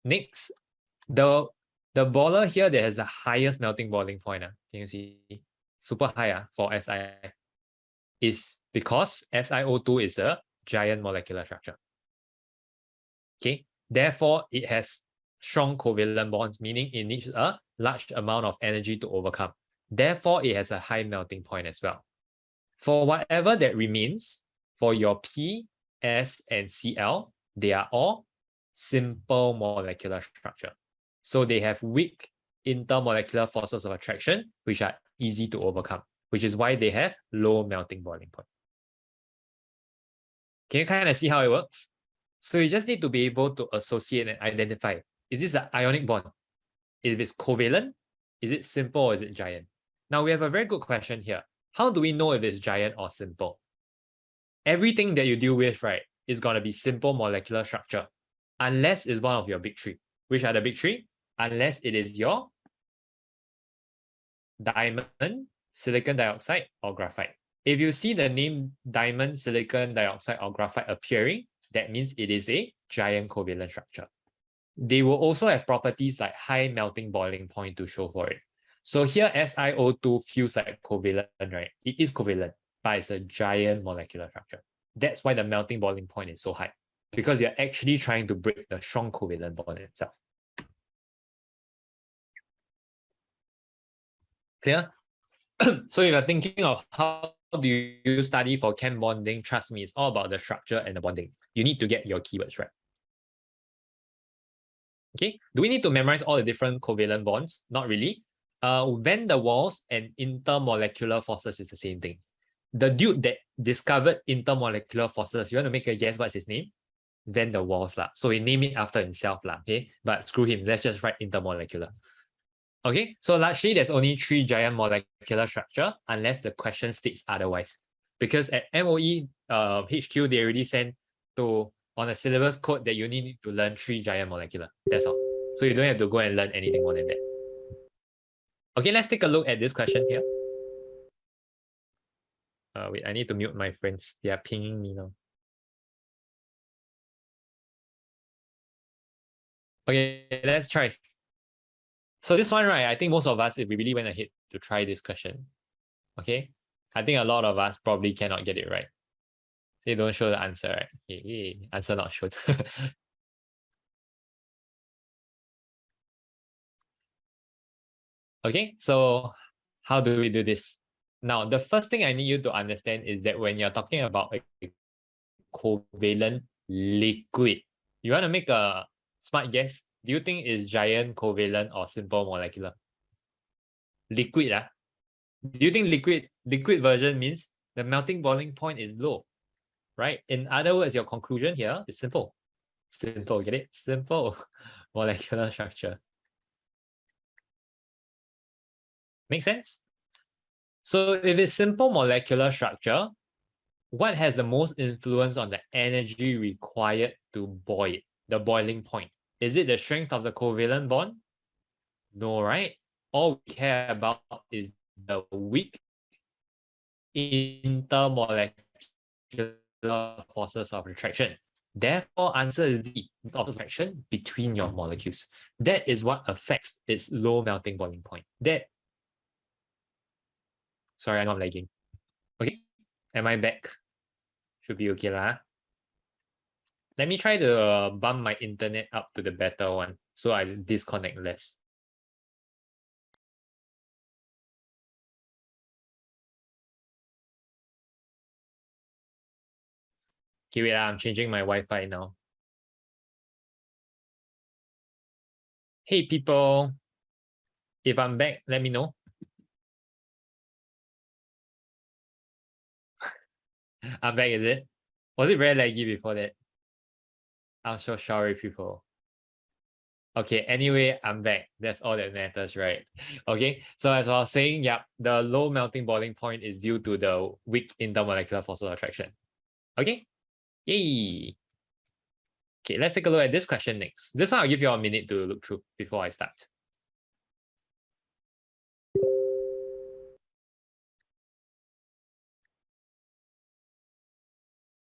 Next, the boiler here that has the highest melting boiling point, can you see? Super high for Si, is because SiO2 is a giant molecular structure. Okay, therefore it has strong covalent bonds, meaning it needs a large amount of energy to overcome. Therefore, it has a high melting point as well. For whatever that remains, for your P, S, and Cl, they are all simple molecular structure. So they have weak intermolecular forces of attraction, which are easy to overcome, which is why they have low melting boiling point. Can you kind of see how it works? So you just need to be able to associate and identify, is this an ionic bond? If it's covalent, is it simple or is it giant? Now we have a very good question here. How do we know if it's giant or simple? Everything that you deal with, right, is going to be simple molecular structure, unless it's one of your big 3. Which are the big 3? Unless it is your diamond, silicon dioxide, or graphite. If you see the name diamond, silicon dioxide, or graphite appearing, that means it is a giant covalent structure. They will also have properties like high melting boiling point to show for it. So here SiO2 feels like covalent, right? It is covalent, but it's a giant molecular structure. That's why the melting boiling point is so high, because you're actually trying to break the strong covalent bond itself. Clear? So if you're thinking of how do you study for chem bonding, trust me, it's all about the structure and the bonding. You need to get your keywords right. Okay, do we need to memorize all the different covalent bonds? Not really. Van der Waals and intermolecular forces is the same thing. the dude that discovered intermolecular forces, you want to make a guess what's his name? Van der Waals lah. So we name it after himself lah. Okay, but screw him. Let's just write intermolecular. Okay, so largely there's only 3 giant molecular structure unless the question states otherwise. Because at MOE HQ, they already sent to on a syllabus code that you need to learn 3 giant molecular. That's all. So you don't have to go and learn anything more than that. Okay, let's take a look at this question here. Wait, I need to mute my friends. They are pinging me now. Okay, let's try. So this one, right, I think most of us, if we really went ahead to try this question, okay, I think a lot of us probably cannot get it right. They don't show the answer, right? Okay, answer not shown. Okay, so how do we do this? Now, the first thing I need you to understand is that when you're talking about a covalent liquid, you want to make a smart guess. Do you think it's giant, covalent, or simple molecular? Liquid, do you think liquid version means the melting boiling point is low, right? In other words, your conclusion here is simple. Simple, get it? Simple molecular structure. Make sense? So if it's simple molecular structure, what has the most influence on the energy required to boil it, the boiling point? Is it the strength of the covalent bond? No, right? All we care about is the weak intermolecular forces of attraction. Therefore, answer D, of attraction between your molecules. That is what affects its low melting boiling point. Sorry, I'm not lagging. Okay, am I back? Should be okay lah. Let me try to bump my internet up to the better one so I disconnect less. Okay, wait, I'm changing my Wi-Fi now. Hey people, if I'm back, let me know. I'm back, is it? Was it very laggy before that? I'm so sorry, people. Okay, anyway, I'm back. That's all that matters, right? Okay, so as I was saying, yeah, the low melting boiling point is due to the weak intermolecular force of attraction. Okay, yay. Okay, let's take a look at this question next. This one I'll give you a minute to look through before I start.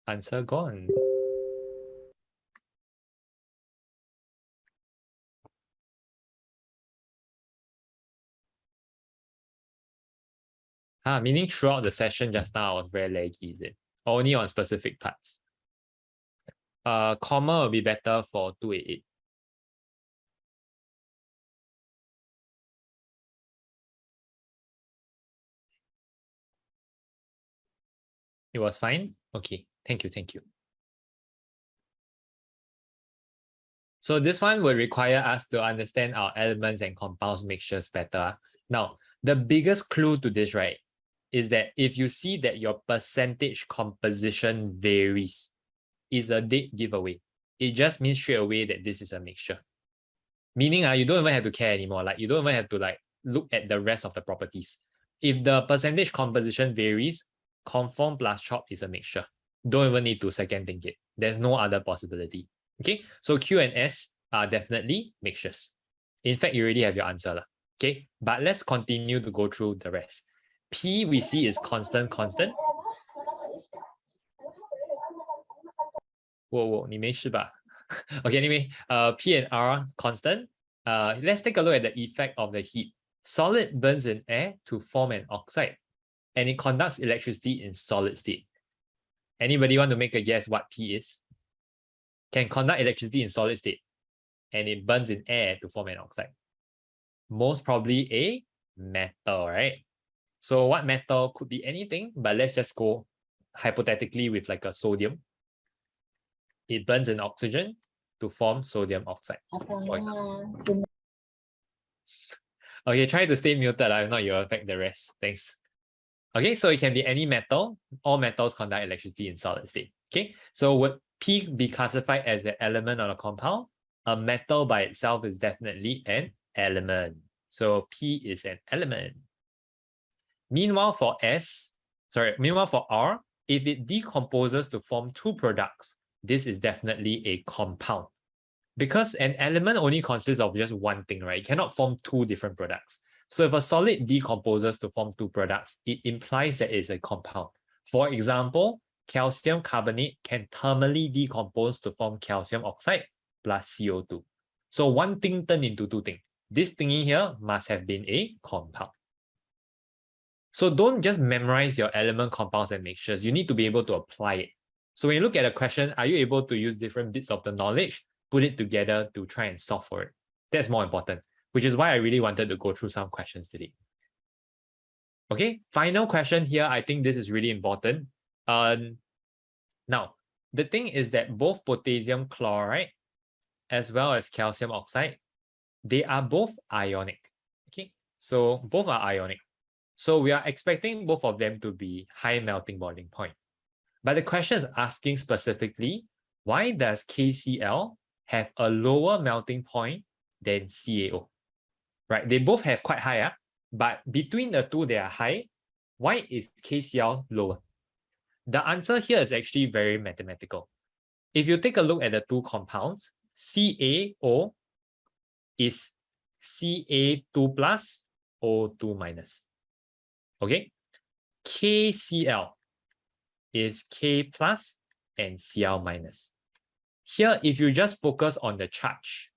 Answer gone. Meaning throughout the session just now I was very laggy, is it? Only on specific parts. Comma will be better for 288. It was fine? Okay, thank you. So this one will require us to understand our elements and compounds mixtures better. Now, the biggest clue to this, right, is that if you see that your percentage composition varies, is a dead giveaway. It just means straight away that this is a mixture. Meaning you don't even have to care anymore. Like you don't even have to like look at the rest of the properties. If the percentage composition varies, conform plus chop is a mixture. Don't even need to second think it. There's no other possibility. Okay, so Q and S are definitely mixtures. In fact, you already have your answer. Okay, but let's continue to go through the rest. P we see is constant. Whoa, 你没事吧? Okay, anyway, P and R constant. Let's take a look at the effect of the heat. Solid burns in air to form an oxide, and it conducts electricity in solid state. Anybody want to make a guess what P is? Can conduct electricity in solid state, and it burns in air to form an oxide. Most probably a metal, right? So what metal could be anything, but let's just go hypothetically with like a sodium. It burns in oxygen to form sodium oxide. Okay, try to stay muted. If not, you'll affect the rest. Thanks. Okay, so it can be any metal. All metals conduct electricity in solid state. Okay, so would P be classified as an element or a compound? A metal by itself is definitely an element. So P is an element. Meanwhile, for R, if it decomposes to form two products, this is definitely a compound. Because an element only consists of just one thing, right? It cannot form two different products. So if a solid decomposes to form two products, it implies that it's a compound. For example, calcium carbonate can thermally decompose to form calcium oxide plus CO2. So one thing turned into two things. This thingy here must have been a compound. So don't just memorize your element, compounds, and mixtures. You need to be able to apply it. So when you look at a question, are you able to use different bits of the knowledge, put it together to try and solve for it? That's more important, which is why I really wanted to go through some questions today. Okay, final question here. I think this is really important. Now, the thing is that both potassium chloride as well as calcium oxide, they are both ionic. Okay, so both are ionic. So we are expecting both of them to be high melting boiling point. But the question is asking specifically, why does KCl have a lower melting point than CaO? Right? They both have quite high, but between the two, they are high. Why is KCl lower? The answer here is actually very mathematical. If you take a look at the two compounds, CaO is Ca2 plus O2 minus. Okay, KCl is K plus and Cl minus. Here, if you just focus on the charge,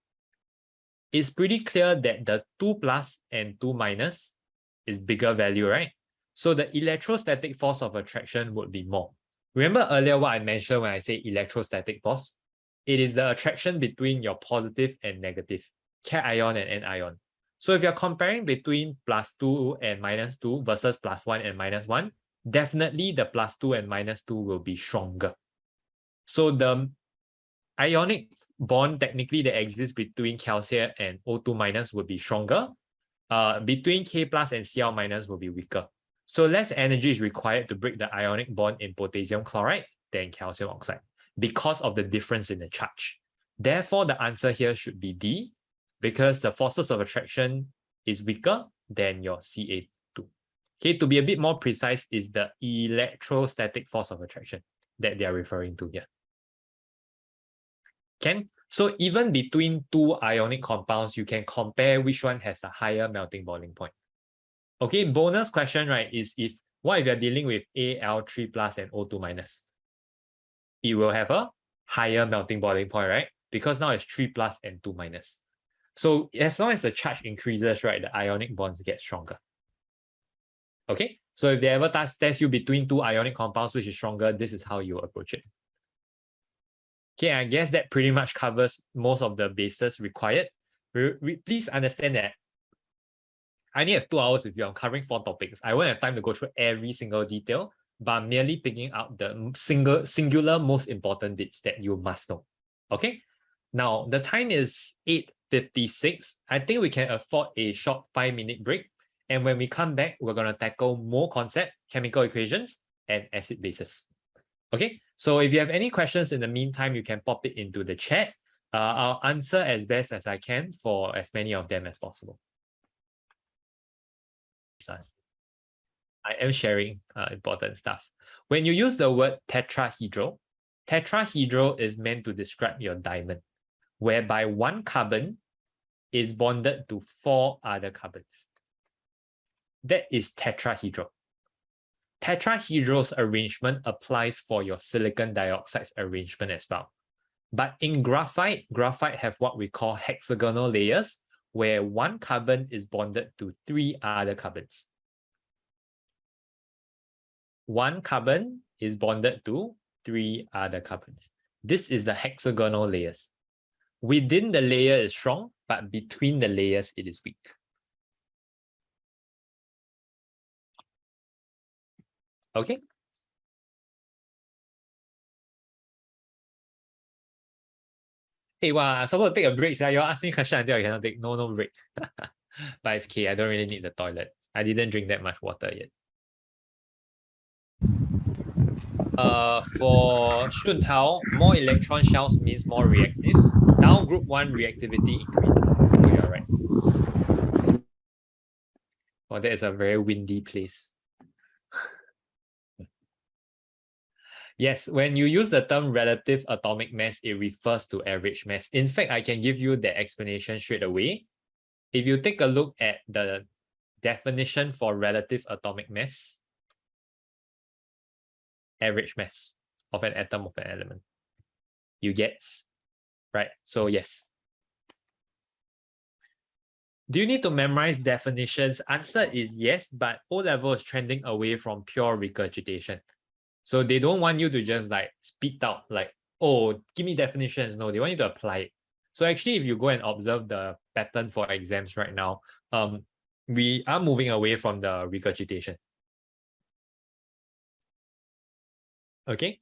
it's pretty clear that the 2 plus and 2 minus is bigger value, right? So the electrostatic force of attraction would be more. Remember earlier what I mentioned when I say electrostatic force? It is the attraction between your positive and negative, cation and anion. So if you're comparing between plus 2 and minus 2 versus plus 1 and minus 1, definitely the plus 2 and minus 2 will be stronger. So the ionic bond technically that exists between calcium and O2 minus would be stronger. Between K plus and Cl minus will be weaker. So less energy is required to break the ionic bond in potassium chloride than calcium oxide because of the difference in the charge. Therefore, the answer here should be D, because the forces of attraction is weaker than your Ca2. Okay, to be a bit more precise, is the electrostatic force of attraction that they are referring to here. So even between two ionic compounds, you can compare which one has the higher melting boiling point. Okay, bonus question, right, is what if you're dealing with Al3 plus and O2 minus? It will have a higher melting boiling point, right? Because now it's 3 plus and 2 minus. So as long as the charge increases, right, the ionic bonds get stronger. Okay, so if they ever test you between two ionic compounds, which is stronger, this is how you approach it. Okay, I guess that pretty much covers most of the bases required. Please understand that I only have 2 hours with you. I'm covering 4 topics. I won't have time to go through every single detail, but I'm merely picking out the singular most important bits that you must know. Okay, now the time is 8:56. I think we can afford a short 5-minute break. And when we come back, we're going to tackle more concept, chemical equations, and acid bases. Okay, so if you have any questions in the meantime, you can pop it into the chat. I'll answer as best as I can for as many of them as possible. I am sharing important stuff. When you use the word tetrahedral, tetrahedral is meant to describe your diamond, whereby one carbon is bonded to 4 other carbons. That is tetrahedral. Tetrahedral's arrangement applies for your silicon dioxide's arrangement as well. But in graphite have what we call hexagonal layers, where one carbon is bonded to 3 other carbons. One carbon is bonded to 3 other carbons. This is the hexagonal layers. Within the layer is strong, but between the layers it is weak. Okay. Hey, wow, I'm supposed to take a break. So you're asking question until I cannot take. No break. But it's okay. I don't really need the toilet. I didn't drink that much water yet. For Shuntao, more electron shells means more reactive. Down group 1 reactivity increases. So you're right. Well, that is a very windy place. Yes, when you use the term relative atomic mass, it refers to average mass. In fact, I can give you the explanation straight away. If you take a look at the definition for relative atomic mass, average mass of an atom of an element, you get, right? So yes. Do you need to memorize definitions? Answer is yes, but O-level is trending away from pure regurgitation. So they don't want you to just like spit out like, oh, give me definitions. No, they want you to apply it. So actually, if you go and observe the pattern for exams right now, we are moving away from the regurgitation. Okay.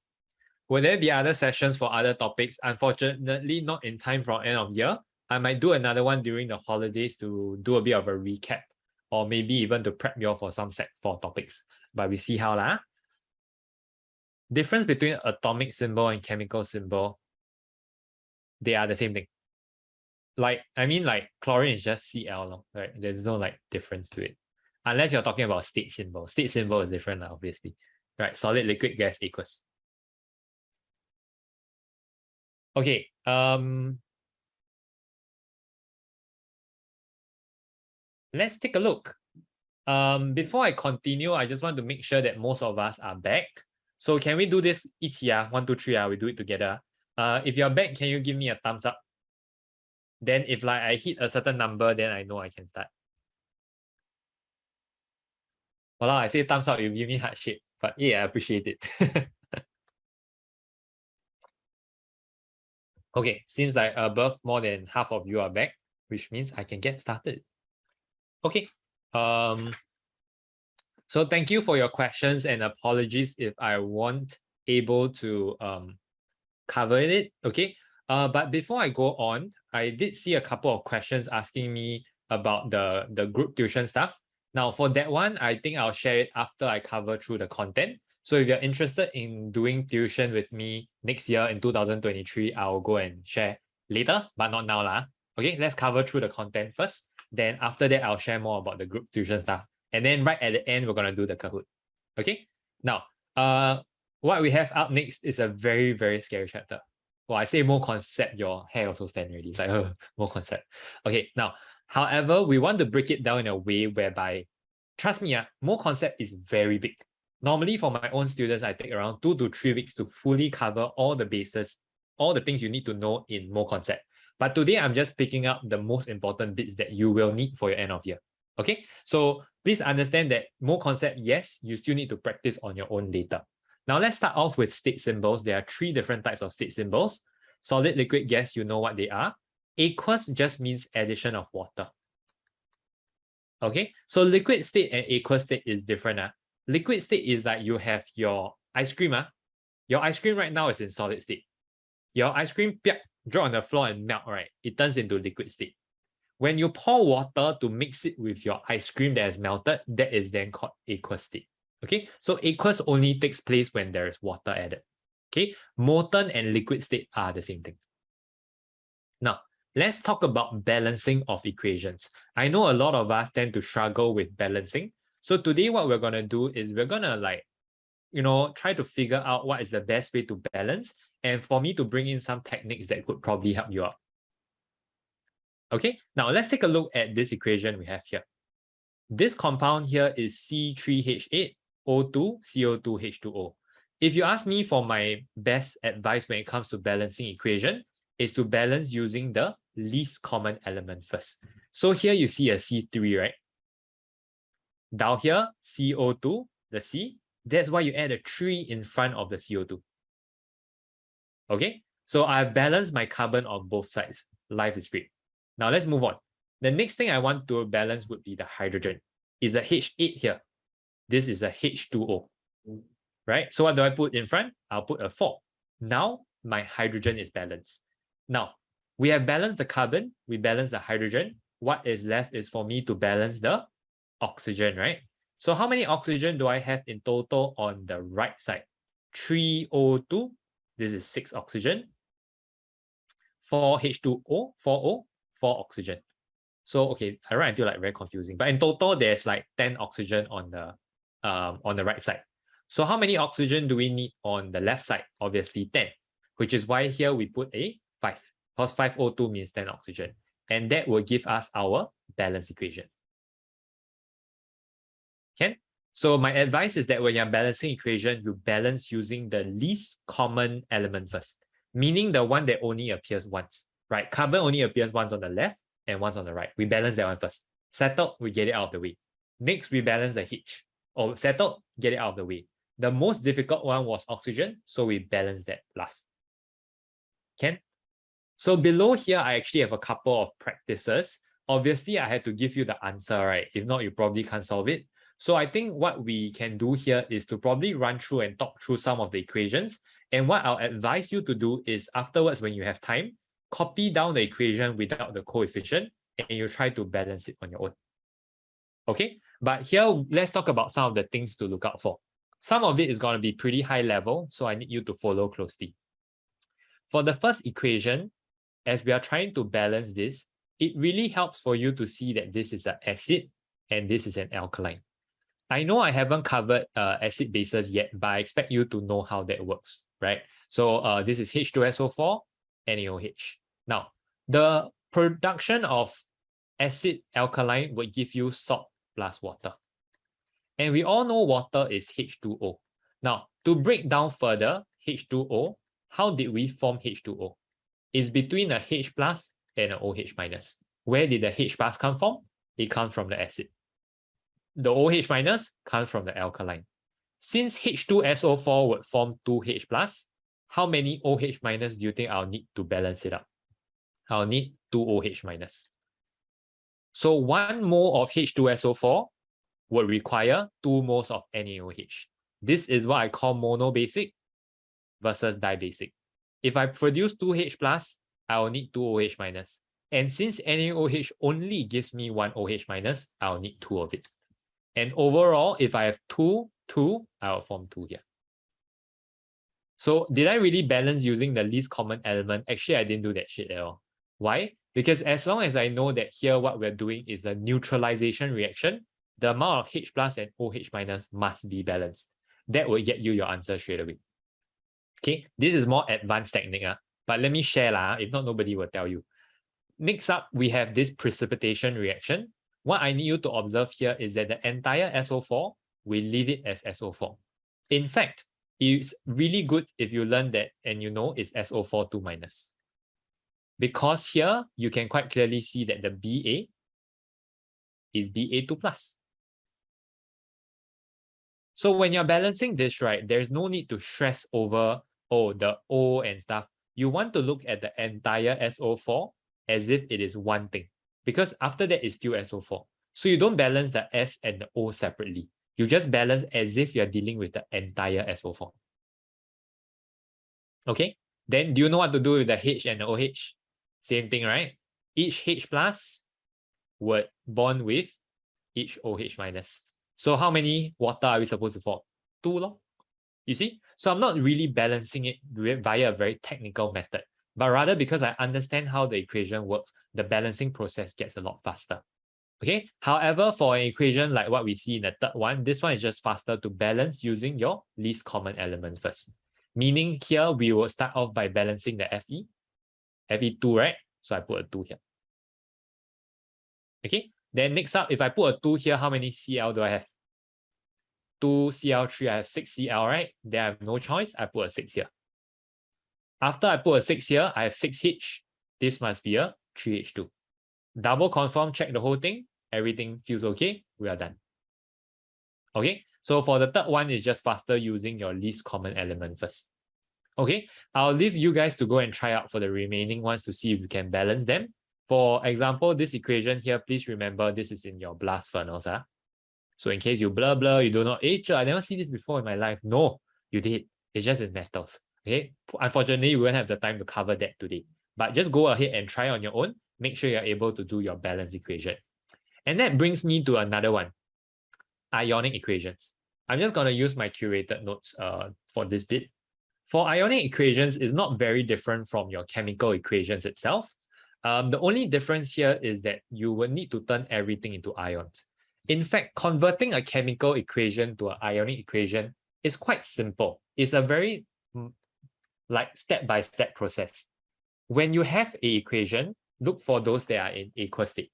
Will there be other sessions for other topics? Unfortunately, not in time for end of year. I might do another one during the holidays to do a bit of a recap, or maybe even to prep you all for some set 4 topics. But we see how lah. Difference between atomic symbol and chemical symbol, they are the same thing. Like, I mean, like chlorine is just Cl, right? There's no like difference to it. Unless you're talking about state symbol. State symbol is different, obviously. Right? Solid, liquid, gas, aqueous. Okay. Let's take a look. Before I continue, I just want to make sure that most of us are back. So can we do this 一起啊? 1, 2, 3, we do it together. If you're back, can you give me a thumbs up? Then if like I hit a certain number, then I know I can start. Well, I say thumbs up, you give me heart shape, but yeah, I appreciate it. Okay, seems like above more than half of you are back, which means I can get started. Okay. So thank you for your questions and apologies if I weren't able to cover it. Okay. But before I go on, I did see a couple of questions asking me about the group tuition stuff. Now for that one, I think I'll share it after I cover through the content. So if you're interested in doing tuition with me next year in 2023, I'll go and share later, but not now lah. Okay, let's cover through the content first. Then after that, I'll share more about the group tuition stuff. And then right at the end, we're gonna do the Kahoot. Okay. Now, what we have up next is a very, very scary chapter. Well, I say more concept, your hair also stand ready. It's like, more concept. Okay, now, however, we want to break it down in a way whereby, trust me, more concept is very big. Normally, for my own students, I take around 2 to 3 weeks to fully cover all the bases, all the things you need to know in more concept. But today, I'm just picking up the most important bits that you will need for your end of year. Okay, so please understand that more concept, yes, you still need to practice on your own data. Now let's start off with state symbols. There are 3 different types of state symbols. Solid, liquid, gas, you know what they are. Aqueous just means addition of water. Okay, so liquid state and aqueous state is different. Liquid state is like you have your ice cream. Your ice cream right now is in solid state. Your ice cream drop on the floor and melt, right? It turns into liquid state. When you pour water to mix it with your ice cream that is melted, that is then called aqueous state. Okay, so aqueous only takes place when there is water added. Okay, molten and liquid state are the same thing. Now, let's talk about balancing of equations. I know a lot of us tend to struggle with balancing. So today what we're going to do is we're going to try to figure out what is the best way to balance, and for me to bring in some techniques that could probably help you out. Okay, now let's take a look at this equation we have here. This compound here is C3H8O2 CO2H2O. If you ask me for my best advice when it comes to balancing equation, is to balance using the least common element first. So here you see a C3, right? Down here, CO2, the C, that's why you add a 3 in front of the CO2. Okay, so I've balanced my carbon on both sides. Life is great. Now let's move on. The next thing I want to balance would be the hydrogen. Is a H8 here. This is a H2O, right? So what do I put in front? I'll put a 4. Now my hydrogen is balanced. Now we have balanced the carbon, we balance the hydrogen. What is left is for me to balance the oxygen, right? So how many oxygen do I have in total on the right side? 3O2, this is 6 oxygen, 4 H2O, 4O, 4 oxygen. So okay, I write until like very confusing. But in total, there's like 10 oxygen on the right side. So how many oxygen do we need on the left side? Obviously 10, which is why here we put a 5, because 5O2 means 10 oxygen. And that will give us our balance equation. Okay? So my advice is that when you're balancing equation, you balance using the least common element first, meaning the one that only appears once, right? Carbon only appears once on the left and once on the right. We balance that one first. Settled, we get it out of the way. Next, we balance the H. Or settled, get it out of the way. The most difficult one was oxygen, so we balance that last. Okay? So below here, I actually have a couple of practices. Obviously, I had to give you the answer, right? If not, you probably can't solve it. So I think what we can do here is to probably run through and talk through some of the equations. And what I'll advise you to do is afterwards, when you have time, copy down the equation without the coefficient and you try to balance it on your own. Okay, but here, let's talk about some of the things to look out for. Some of it is going to be pretty high level, so I need you to follow closely. For the first equation, as we are trying to balance this, it really helps for you to see that this is an acid and this is an alkaline. I know I haven't covered acid bases yet, but I expect you to know how that works, right? So this is H2SO4, NaOH. Now, the production of acid alkaline would give you salt plus water. And we all know water is H2O. Now, to break down further, H2O, how did we form H2O? It's between a H plus and an OH minus. Where did the H plus come from? It comes from the acid. The OH minus comes from the alkaline. Since H2SO4 would form 2H plus, how many OH minus do you think I'll need to balance it up? I'll need 2 OH minus. So 1 mole of H2SO4 would require 2 moles of NaOH. This is what I call monobasic versus dibasic. If I produce 2H plus, I will need 2 OH minus. And since NaOH only gives me 1 OH minus, I'll need 2 of it. And overall, if I have 2, 2, I will form 2 here. So did I really balance using the least common element? Actually, I didn't do that shit at all. Why? Because as long as I know that here what we're doing is a neutralization reaction, the amount of H plus and OH minus must be balanced. That will get you your answer straight away. Okay, this is more advanced technique, but let me share, if not, nobody will tell you. Next up, we have this precipitation reaction. What I need you to observe here is that the entire SO4, we leave it as SO4. In fact, it's really good if you learn that and you know it's SO4 2 minus. Because here, you can quite clearly see that the BA is Ba2 plus. So when you're balancing this, right, there's no need to stress over, the O and stuff. You want to look at the entire SO4 as if it is one thing. Because after that, it's still SO4. So you don't balance the S and the O separately. You just balance as if you're dealing with the entire SO4. Okay? Then do you know what to do with the H and the OH? Same thing, right? Each H plus would bond with each OH minus. So how many water are we supposed to form? 2 lor. You see? So I'm not really balancing it via a very technical method, but rather because I understand how the equation works, the balancing process gets a lot faster. Okay? However, for an equation like what we see in the third one, this one is just faster to balance using your least common element first. Meaning here, we will start off by balancing the Fe. Fe2, right? So I put a 2 here. Okay? Then next up, if I put a 2 here, how many Cl do I have? 2 Cl3, I have 6 Cl, right? Then I have no choice, I put a 6 here. After I put a 6 here, I have 6H. This must be a 3H2. Double confirm, check the whole thing. Everything feels okay. We are done. Okay, so for the third one, it's just faster using your least common element first. Okay, I'll leave you guys to go and try out for the remaining ones to see if you can balance them. For example, this equation here, please remember this is in your blast furnace. So in case you blur, you don't know, I never seen this before in my life. No, you did. It's just in metals. Okay, unfortunately, we won't have the time to cover that today. But just go ahead and try on your own. Make sure you're able to do your balance equation. And that brings me to another one, ionic equations. I'm just going to use my curated notes for this bit. For ionic equations, it's not very different from your chemical equations itself. The only difference here is that you will need to turn everything into ions. In fact, converting a chemical equation to an ionic equation is quite simple. It's a very like step-by-step process. When you have an equation, look for those that are in aqueous state.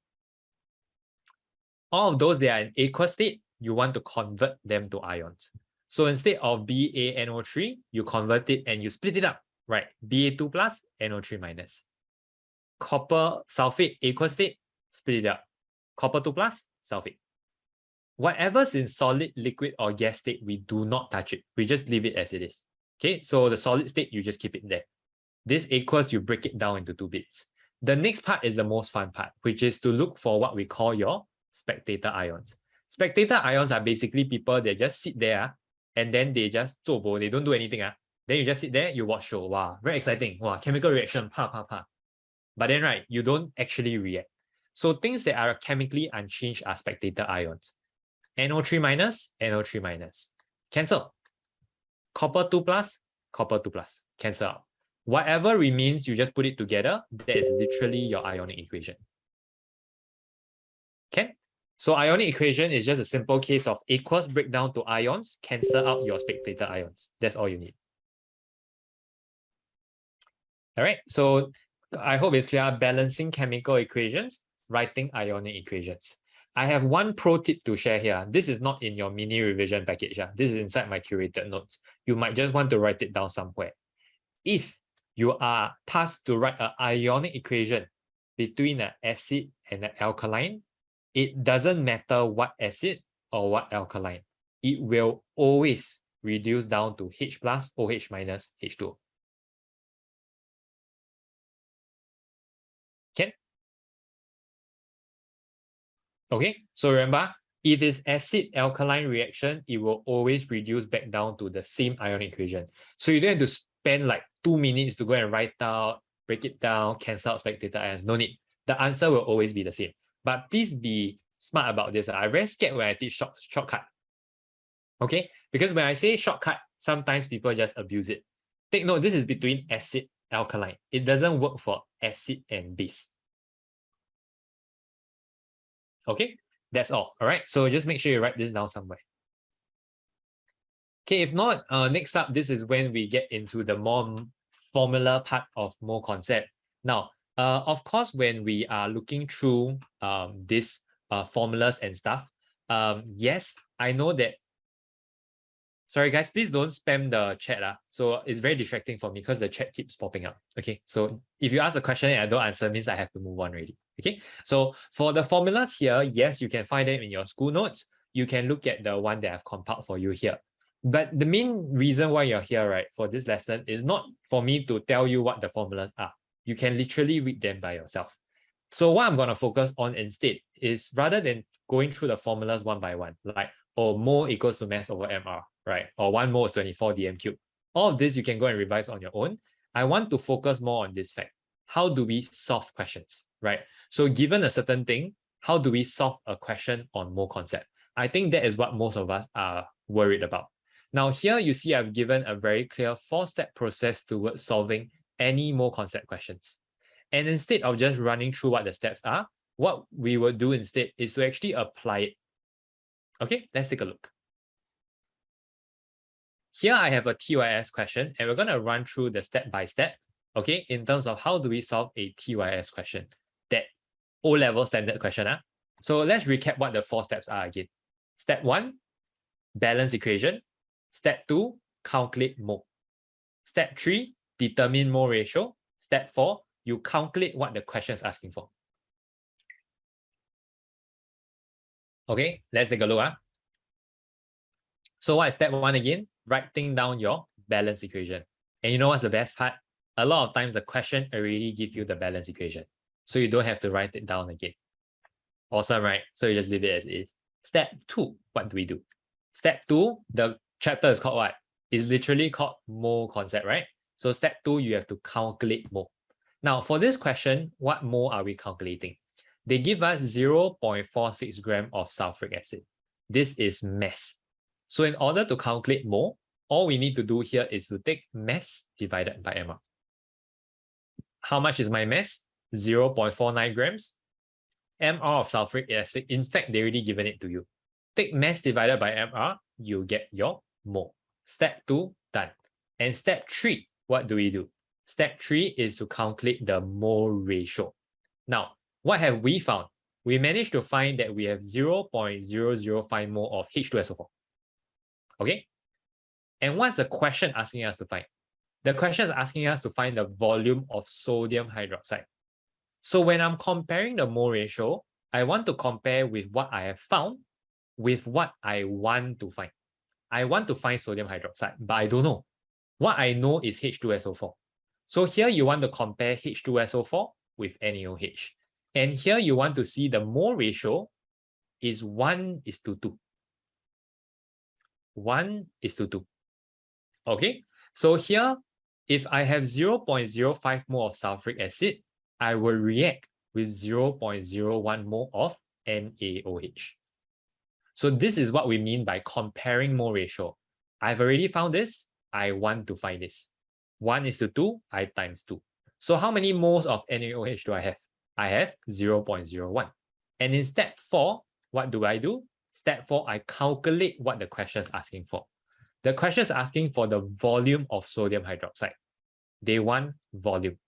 All of those that are in aqueous state, you want to convert them to ions. So instead of BaNO3, you convert it and you split it up, right? Ba2 plus, NO3 minus. Copper sulfate, aqueous state, split it up. Copper 2 plus, sulfate. Whatever's in solid, liquid, or gas state, we do not touch it. We just leave it as it is. Okay, so the solid state, you just keep it there. This aqueous, you break it down into 2 bits. The next part is the most fun part, which is to look for what we call your spectator ions. Spectator ions are basically people that just sit there and then they just 做bo, they don't do anything. Then you just sit there, you watch show. Wow, very exciting. Wow, chemical reaction, pa, pa, pa. But then, right, you don't actually react. So things that are chemically unchanged are spectator ions. NO3 minus, NO3 minus. Cancel. Copper 2 plus, copper 2 plus. Cancel out. Whatever remains, you just put it together. That is literally your ionic equation. Okay? So ionic equation is just a simple case of aqueous breakdown to ions, cancel out your spectator ions. That's all you need. All right, so I hope it's clear. Balancing chemical equations, writing ionic equations. I have one pro tip to share here. This is not in your mini revision package. This is inside my curated notes. You might just want to write it down somewhere. If you are tasked to write an ionic equation between an acid and an alkaline, it doesn't matter what acid or what alkaline. It will always reduce down to H plus, OH minus, H2O. Okay, so remember, if it's acid-alkaline reaction, it will always reduce back down to the same ionic equation. So you don't have to spend like 2 minutes to go and write out, break it down, cancel out spectator ions. No need. The answer will always be the same. But please be smart about this. I'm very scared when I teach shortcut. Okay, because when I say shortcut, sometimes people just abuse it. Take note, this is between acid, alkaline. It doesn't work for acid and base. Okay, that's all. All right, so just make sure you write this down somewhere. Okay, if not, next up, this is when we get into the more formula part of mole concept. Now, of course, when we are looking through these formulas and stuff, yes, I know that. Sorry, guys, please don't spam the chat. So it's very distracting for me because the chat keeps popping up. Okay, so if you ask a question and I don't answer, means I have to move on already. Okay, so for the formulas here, yes, you can find them in your school notes. You can look at the one that I've compiled for you here. But the main reason why you're here, right, for this lesson is not for me to tell you what the formulas are. You can literally read them by yourself. So what I'm going to focus on instead is rather than going through the formulas one by one, like, oh, mole equals to mass over mR, right? Or 1 mole is 24 dm cubed. All of this you can go and revise on your own. I want to focus more on this fact. How do we solve questions, right? So given a certain thing, how do we solve a question on mole concept? I think that is what most of us are worried about. Now here you see I've given a very clear 4-step process towards solving any mole concept questions. And instead of just running through what the steps are, what we will do instead is to actually apply it. Okay, let's take a look. Here I have a TYS question and we're going to run through the step-by-step, okay, in terms of how do we solve a TYS question, that O-level standard question. So let's recap what the 4 steps are again. Step 1, balance equation. Step 2, calculate mole. Step 3, determine mole ratio. Step 4, you calculate what the question is asking for. Okay, let's take a look. So what is step 1 again? Writing down your balance equation. And you know what's the best part? A lot of times the question already gives you the balance equation. So you don't have to write it down again. Awesome, right? So you just leave it as is. Step 2, what do we do? Step 2, the chapter is called what? It's literally called mole concept, right? So step 2, you have to calculate mole. Now for this question, what mole are we calculating? They give us 0.46 gram of sulfuric acid. This is mass. So in order to calculate mole, all we need to do here is to take mass divided by MR. How much is my mass? 0.49 grams. MR of sulfuric acid, in fact, they already given it to you. Take mass divided by MR, you get your mole. Step 2, done. And step 3, what do we do? Step 3 is to calculate the mole ratio. Now, what have we found? We managed to find that we have 0.005 mole of H2SO4. Okay? And what's the question asking us to find? The question is asking us to find the volume of sodium hydroxide. So when I'm comparing the mole ratio, I want to compare with what I have found with what I want to find. I want to find sodium hydroxide, but I don't know. What I know is H2SO4. So here you want to compare H2SO4 with NaOH. And here you want to see the mole ratio is 1:2. 1:2. Okay, so here, if I have 0.05 mole of sulfuric acid, I will react with 0.01 mole of NaOH. So this is what we mean by comparing mole ratio. I've already found this. I want to find this. 1:2, I times 2. So how many moles of NaOH do I have? I have 0.01. And in step 4, what do? Step 4, I calculate what the question is asking for. The question is asking for the volume of sodium hydroxide. They want volume.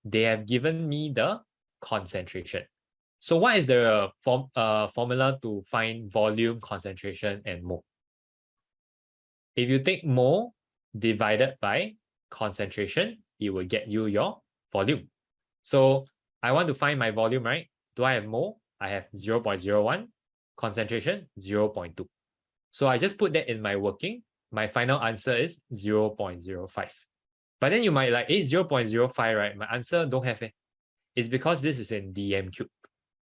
They have given me the concentration. So what is the formula to find volume, concentration, and mole? If you take mole divided by concentration, it will get you your volume. So I want to find my volume, right? Do I have mole? I have 0.01, concentration 0.2. So I just put that in my working. My final answer is 0.05. But then you might like, 0.05, right? My answer don't have it. It's because this is in dm cube.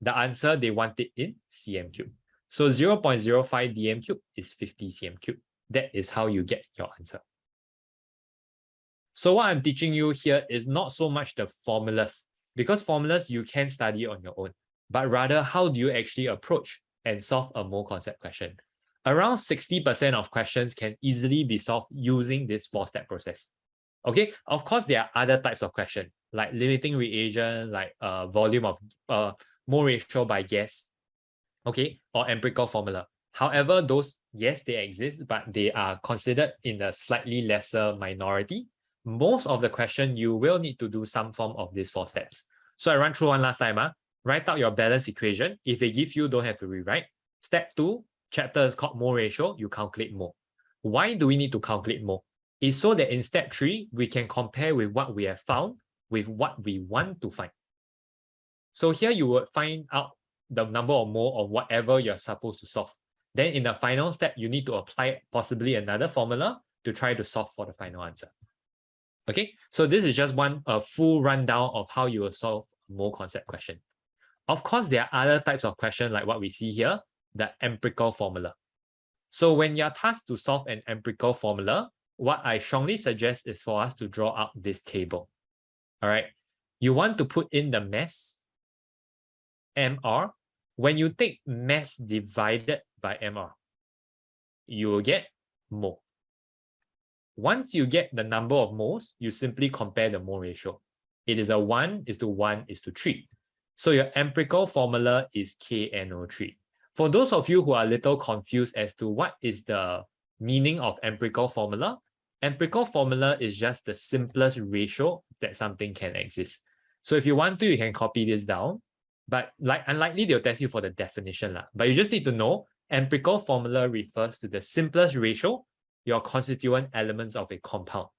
The answer, they want it in cm cube. So 0.05 dm cube is 50 cm cube. That is how you get your answer. So what I'm teaching you here is not so much the formulas, because formulas you can study on your own, but rather how do you actually approach and solve a mole concept question. Around 60% of questions can easily be solved using this 4-step process. Okay, of course, there are other types of questions like limiting reagent, like volume of mole ratio by gas, okay, or empirical formula. However, those, yes, they exist, but they are considered in a slightly lesser minority. Most of the question, you will need to do some form of these 4 steps. So I ran through one last time. Write out your balance equation. If they give you, don't have to rewrite. Step 2, chapter is called mole ratio. You calculate mole. Why do we need to calculate mole? It's so that in step 3, we can compare with what we have found with what we want to find. So here you would find out the number of mole of whatever you're supposed to solve. Then in the final step, you need to apply possibly another formula to try to solve for the final answer. Okay, so this is just a full rundown of how you will solve a mole concept question. Of course, there are other types of questions like what we see here, the empirical formula. So when you're tasked to solve an empirical formula, what I strongly suggest is for us to draw out this table. All right, you want to put in the mass, MR. When you take mass divided by MR, you will get mole. Once you get the number of moles, you simply compare the mole ratio. It is a 1:1:3. So your empirical formula is KNO3. For those of you who are a little confused as to what is the meaning of empirical formula is just the simplest ratio that something can exist. So if you want to, you can copy this down. But unlikely they'll test you for the definition. But you just need to know empirical formula refers to the simplest ratio, your constituent elements of a compound.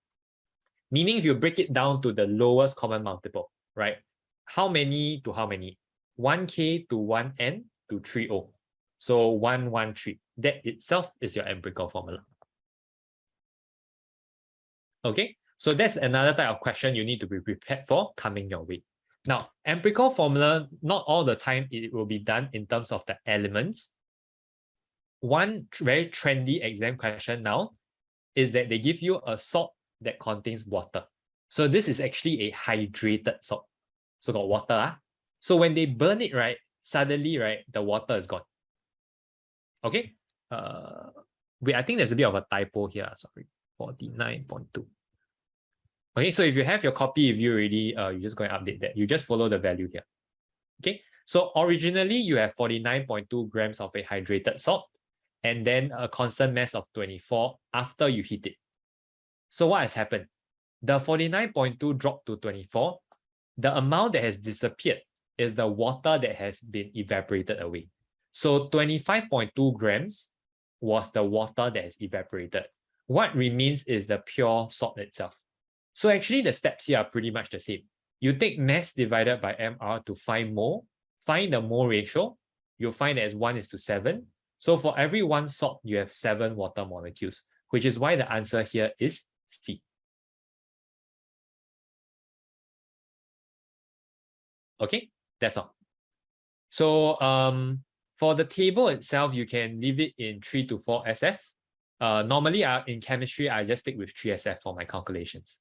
Meaning if you break it down to the lowest common multiple, right? How many to how many? 1K to 1N to 3O. So 113. That itself is your empirical formula. Okay, so that's another type of question you need to be prepared for coming your way. Now, empirical formula, not all the time it will be done in terms of the elements. One very trendy exam question now is that they give you a salt that contains water. So this is actually a hydrated salt. So got water. So when they burn it, right, suddenly, right, the water is gone. Okay. Wait, I think there's a bit of a typo here. Sorry, 49.2. Okay, so if you have your copy view already, you just go and update that. You just follow the value here. Okay, so originally you have 49.2 grams of a hydrated salt and then a constant mass of 24 after you heat it. So what has happened? The 49.2 dropped to 24. The amount that has disappeared is the water that has been evaporated away. So 25.2 grams was the water that has evaporated. What remains is the pure salt itself. So actually the steps here are pretty much the same. You take mass divided by MR to find mole, find the mole ratio, you'll find that it's 1:7. So for every 1 salt, you have 7 water molecules, which is why the answer here is C. Okay, that's all. So for the table itself, you can leave it in 3 to 4 SF. Normally in chemistry, I just stick with 3 SF for my calculations.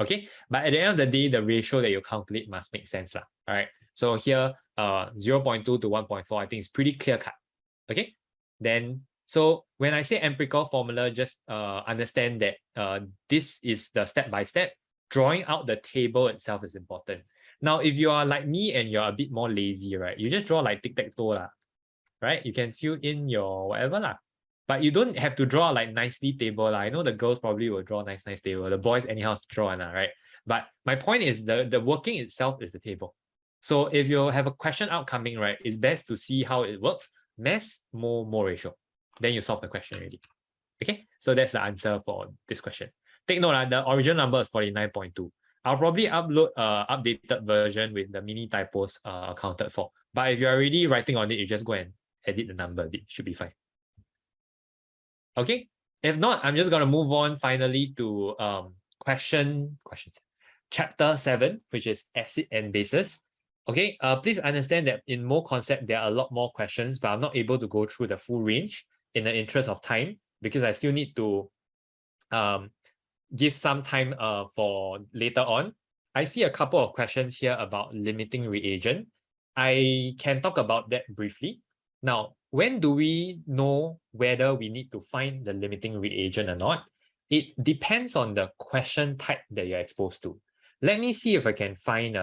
Okay, but at the end of the day, the ratio that you calculate must make sense. All right, so here 0.2 to 1.4, I think it's pretty clear cut. Okay, then so when I say empirical formula, just understand that this is the step-by-step. Drawing out the table itself is important. Now, if you are like me and you're a bit more lazy, right, you just draw like tic-tac-toe, right? You can fill in your whatever lah. But you don't have to draw like nicely table. I know the girls probably will draw nice table. The boys anyhow draw, right? But my point is the working itself is the table. So if you have a question outcoming, right, it's best to see how it works. Mass, mole ratio. Then you solve the question already. Okay, so that's the answer for this question. Take note, the original number is 49.2. I'll probably upload an updated version with the mini typos accounted for. But if you're already writing on it, you just go and edit the number a bit. Should be fine. Okay, if not, I'm just going to move on finally to questions. Chapter 7, which is acid and bases. Okay, please understand that in mole concept, there are a lot more questions, but I'm not able to go through the full range in the interest of time because I still need to give some time for later on. I see a couple of questions here about limiting reagent. I can talk about that briefly. Now, when do we know whether we need to find the limiting reagent or not? It depends on the question type that you're exposed to. Let me see if I can find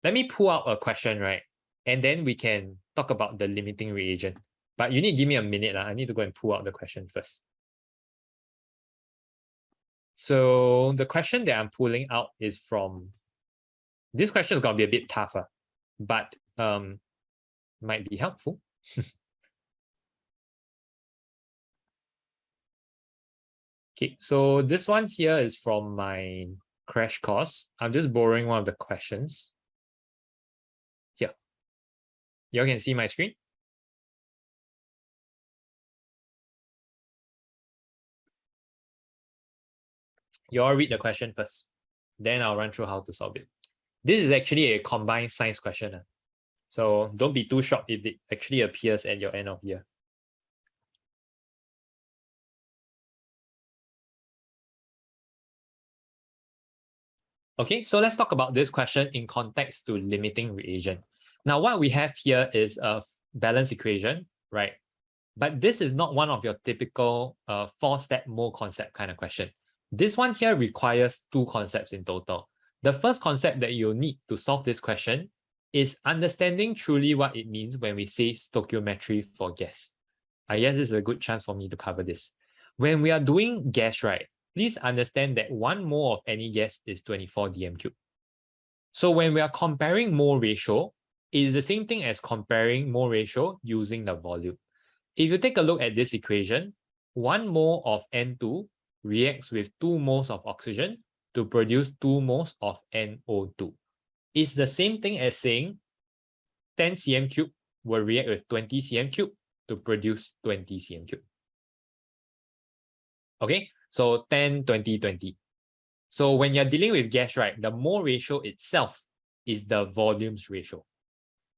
let me pull out a question, right? And then we can talk about the limiting reagent. But you need to give me a minute. I need to go and pull out the question first. So the question that I'm pulling out is from, this question is going to be a bit tougher, but might be helpful. Okay, so this one here is from my crash course. I'm just borrowing one of the questions. Here. You all can see my screen? You all read the question first. Then I'll run through how to solve it. This is actually a combined science question. So don't be too shocked if it actually appears at your end of year. Okay, so let's talk about this question in context to limiting reagent. Now, what we have here is a balance equation, right? But this is not one of your typical 4-step mole concept kind of question. This one here requires 2 concepts in total. The first concept that you'll need to solve this question is understanding truly what it means when we say stoichiometry for gas. I guess this is a good chance for me to cover this. When we are doing gas, right, please understand that 1 mole of any gas is 24 dm³. So when we are comparing mole ratio, it is the same thing as comparing mole ratio using the volume. If you take a look at this equation, 1 mole of N2 reacts with 2 moles of oxygen to produce 2 moles of NO2. It's the same thing as saying 10 cm³ will react with 20 cm³ to produce 20 cm³. Okay, so 10, 20, 20. So when you're dealing with gas, right, the mole ratio itself is the volumes ratio.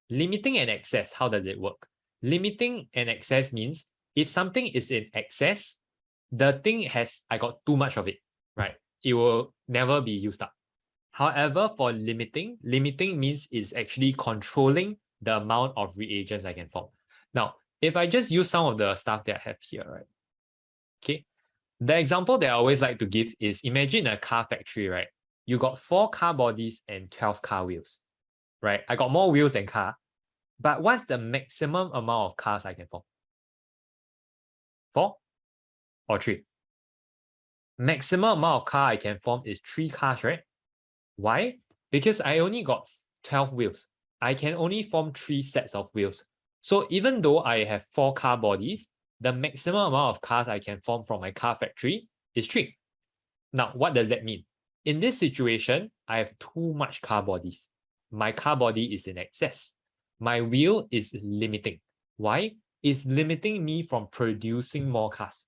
Limiting and excess, how does it work? Limiting and excess means if something is in excess, the thing has, I got too much of it, right? It will never be used up. However, for limiting means it's actually controlling the amount of reagents I can form. Now, if I just use some of the stuff that I have here, right? Okay. The example that I always like to give is imagine a car factory, right? You got 4 car bodies and 12 car wheels, right? I got more wheels than car, but what's the maximum amount of cars I can form? 4 or 3? Maximum amount of car I can form is 3 cars, right? Why? Because I only got 12 wheels. I can only form 3 sets of wheels. So even though I have 4 car bodies, the maximum amount of cars I can form from my car factory is 3. Now, what does that mean? In this situation, I have too much car bodies. My car body is in excess. My wheel is limiting. Why? It's limiting me from producing more cars.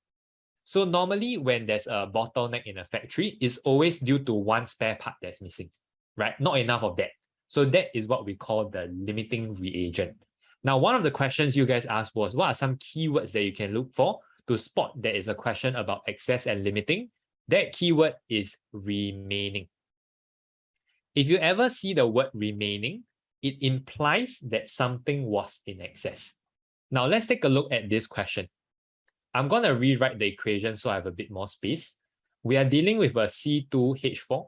So normally when there's a bottleneck in a factory, it's always due to one spare part that's missing, right? Not enough of that. So that is what we call the limiting reagent. Now, one of the questions you guys asked was, what are some keywords that you can look for to spot there is a question about excess and limiting? That keyword is remaining. If you ever see the word remaining, it implies that something was in excess. Now, let's take a look at this question. I'm going to rewrite the equation so I have a bit more space. We are dealing with a C2H4.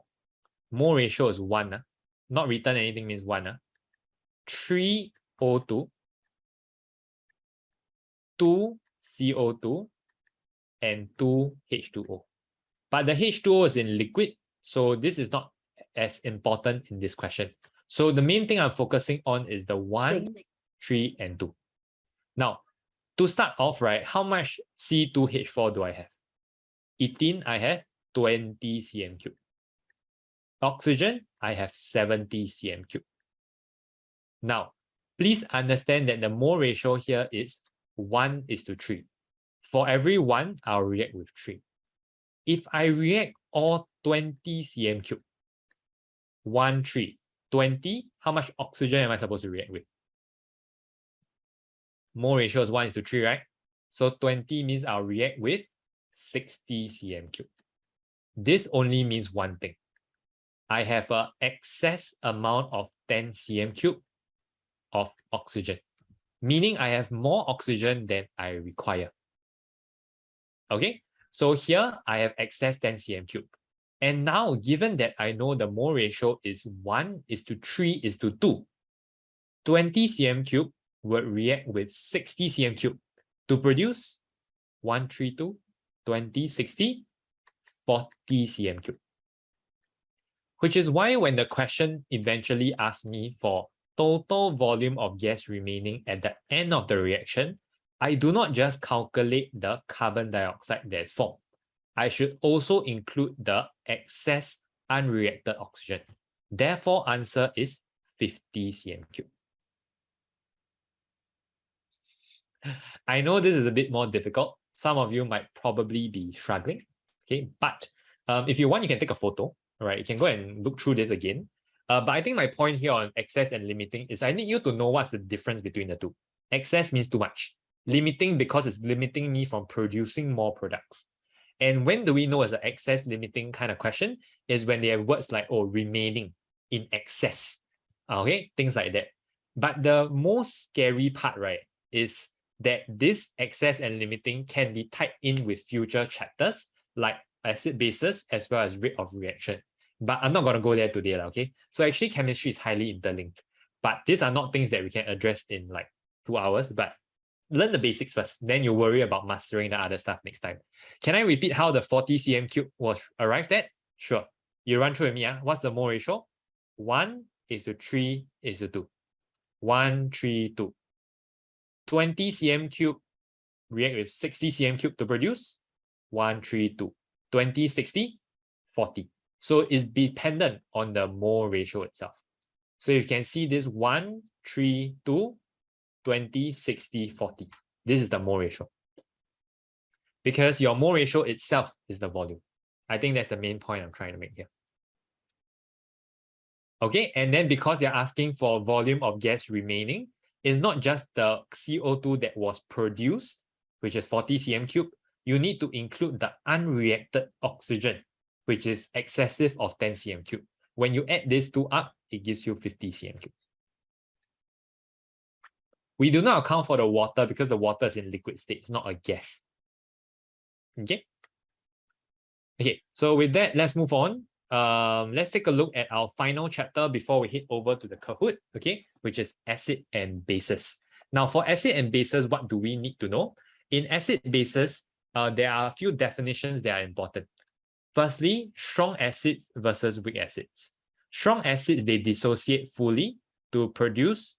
Mole ratio is 1. Not written anything means 1. 3O2, 2 CO2, and 2 H2O. But the H2O is in liquid, so this is not as important in this question. So the main thing I'm focusing on is the 1, 3, and 2. Now, to start off, right, how much C2H4 do I have? Ethene, I have 20 cm3. Oxygen, I have 70 cm3. Now, please understand that the mole ratio here is 1:3. For every 1, I'll react with 3. If I react all 20 cm3, 1, 3, 20, how much oxygen am I supposed to react with? Mole ratio is 1:3, right? So 20 means I'll react with 60 cm3. This only means one thing. I have an excess amount of 10 cm3 of oxygen, meaning I have more oxygen than I require. Okay, so here I have excess 10 cm3. And now, given that I know the mole ratio is 1:3:2, 20 cm3 would react with 60 cm3 to produce 132, 20, 60, 40 cm3. Which is why when the question eventually asks me for total volume of gas remaining at the end of the reaction, I do not just calculate the carbon dioxide that's formed. I should also include the excess unreacted oxygen. Therefore, answer is 50 cm3. I know this is a bit more difficult. Some of you might probably be struggling. Okay, but if you want, you can take a photo. All right, you can go and look through this again. But I think my point here on excess and limiting is I need you to know what's the difference between the two. Excess means too much. Limiting because it's limiting me from producing more products. And when do we know it's an excess limiting kind of question? Is when they have words like, oh, remaining, in excess. Okay, things like that. But the most scary part, right, is that this excess and limiting can be tied in with future chapters like acid bases as well as rate of reaction. But I'm not going to go there today, okay? So actually chemistry is highly interlinked. But these are not things that we can address in like 2 hours, but learn the basics first. Then you worry about mastering the other stuff next time. Can I repeat how the 40 cm3 was arrived at? Sure. You run through with me. What's the mole ratio? 1:3:2. 1, 3, 2. 20 cm3 react with 60 cm3 to produce 1, 3, 2. 20, 60, 40. So it's dependent on the mole ratio itself. So you can see this 1, 3, 2, 20, 60, 40. This is the mole ratio. Because your mole ratio itself is the volume. I think that's the main point I'm trying to make here. Okay, and then because they're asking for volume of gas remaining, it's not just the CO2 that was produced, which is 40 cm3. You need to include the unreacted oxygen, which is excessive of 10 cm3. When you add these two up, it gives you 50 cm3. We do not account for the water because the water is in liquid state. It's not a gas. Okay. Okay, so with that, let's move on. Let's take a look at our final chapter before we head over to the Kahoot, okay, which is acid and bases. Now, for acid and bases, what do we need to know? In acid bases, there are a few definitions that are important. Firstly, strong acids versus weak acids. Strong acids, they dissociate fully to produce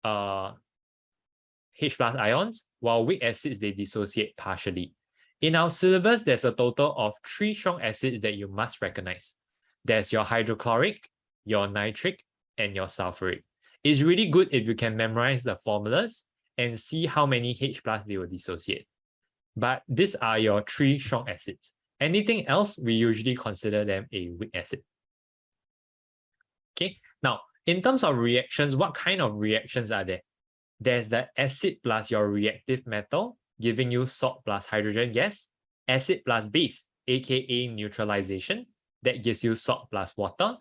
H plus ions, while weak acids, they dissociate partially. In our syllabus, there's a total of 3 strong acids that you must recognize. There's your hydrochloric, your nitric, and your sulfuric. It's really good if you can memorize the formulas and see how many H plus they will dissociate. But these are your 3 strong acids. Anything else, we usually consider them a weak acid. Okay, now, in terms of reactions, what kind of reactions are there? There's the acid plus your reactive metal, giving you salt plus hydrogen gas, acid plus base, aka neutralization, that gives you salt plus water,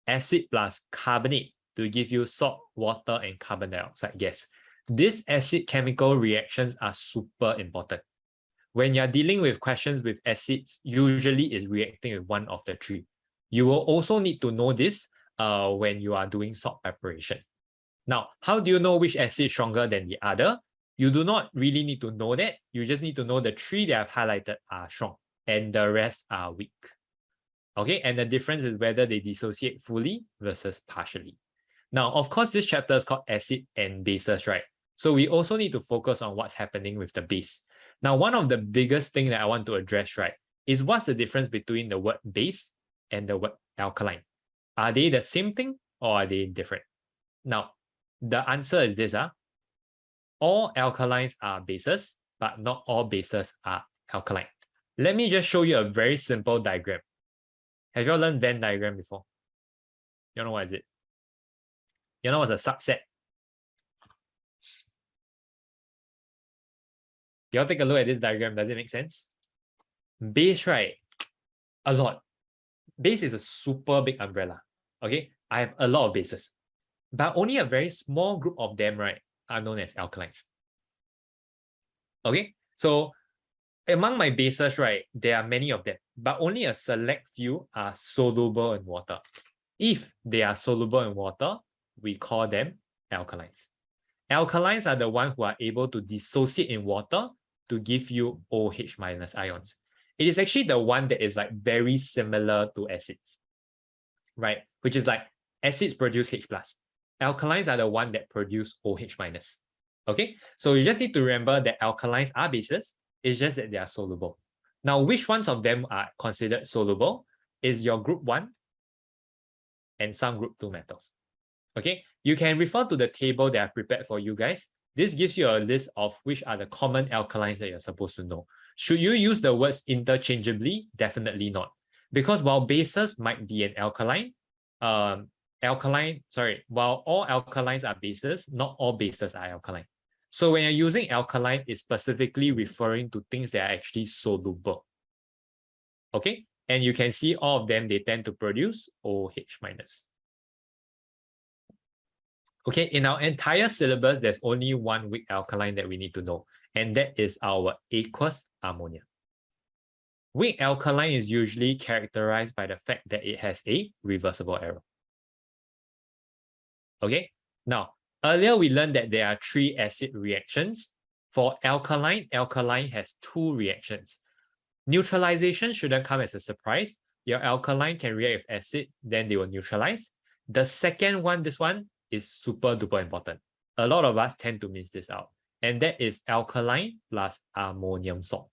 acid plus carbonate to give you salt, water, and carbon dioxide gas. These acid chemical reactions are super important. When you're dealing with questions with acids, usually is reacting with one of the 3. You will also need to know this when you are doing salt preparation. Now, how do you know which acid is stronger than the other? You do not really need to know that. You just need to know the 3 that I've highlighted are strong and the rest are weak. Okay, and the difference is whether they dissociate fully versus partially. Now, of course, this chapter is called acid and bases, right? So we also need to focus on what's happening with the base. Now, one of the biggest things that I want to address, right, is what's the difference between the word base and the word alkaline? Are they the same thing or are they different? Now, the answer is this. All alkalines are bases, but not all bases are alkaline. Let me just show you a very simple diagram. Have you all learned Venn diagram before? You know what is it? You know what's a subset? You all take a look at this diagram. Does it make sense? Base, right? A lot. Base is a super big umbrella. Okay, I have a lot of bases, but only a very small group of them, right, are known as alkalines. Okay, so among my bases, right, there are many of them, but only a select few are soluble in water. If they are soluble in water, we call them alkalines. Alkalines are the ones who are able to dissociate in water to give you OH minus ions. It is actually the one that is like very similar to acids, right? Which is like acids produce H plus. Alkalines are the one that produce OH minus. Okay, so you just need to remember that alkalines are bases. It's just that they are soluble. Now, which ones of them are considered soluble is your group 1 and some group 2 metals. Okay, you can refer to the table that I prepared for you guys. This gives you a list of which are the common alkalines that you're supposed to know. Should you use the words interchangeably? Definitely not. Because while bases might be an alkaline, while all alkalines are bases, not all bases are alkaline. So when you're using alkaline, it's specifically referring to things that are actually soluble. Okay, and you can see all of them, they tend to produce OH minus. Okay, in our entire syllabus, there's only one weak alkaline that we need to know, and that is our aqueous ammonia. Weak alkaline is usually characterized by the fact that it has a reversible arrow. Okay, now, earlier we learned that there are 3 acid reactions. For alkaline, alkaline has 2 reactions. Neutralization shouldn't come as a surprise. Your alkaline can react with acid, then they will neutralize. The second one, this one, is super duper important. A lot of us tend to miss this out, and that is alkaline plus ammonium salt.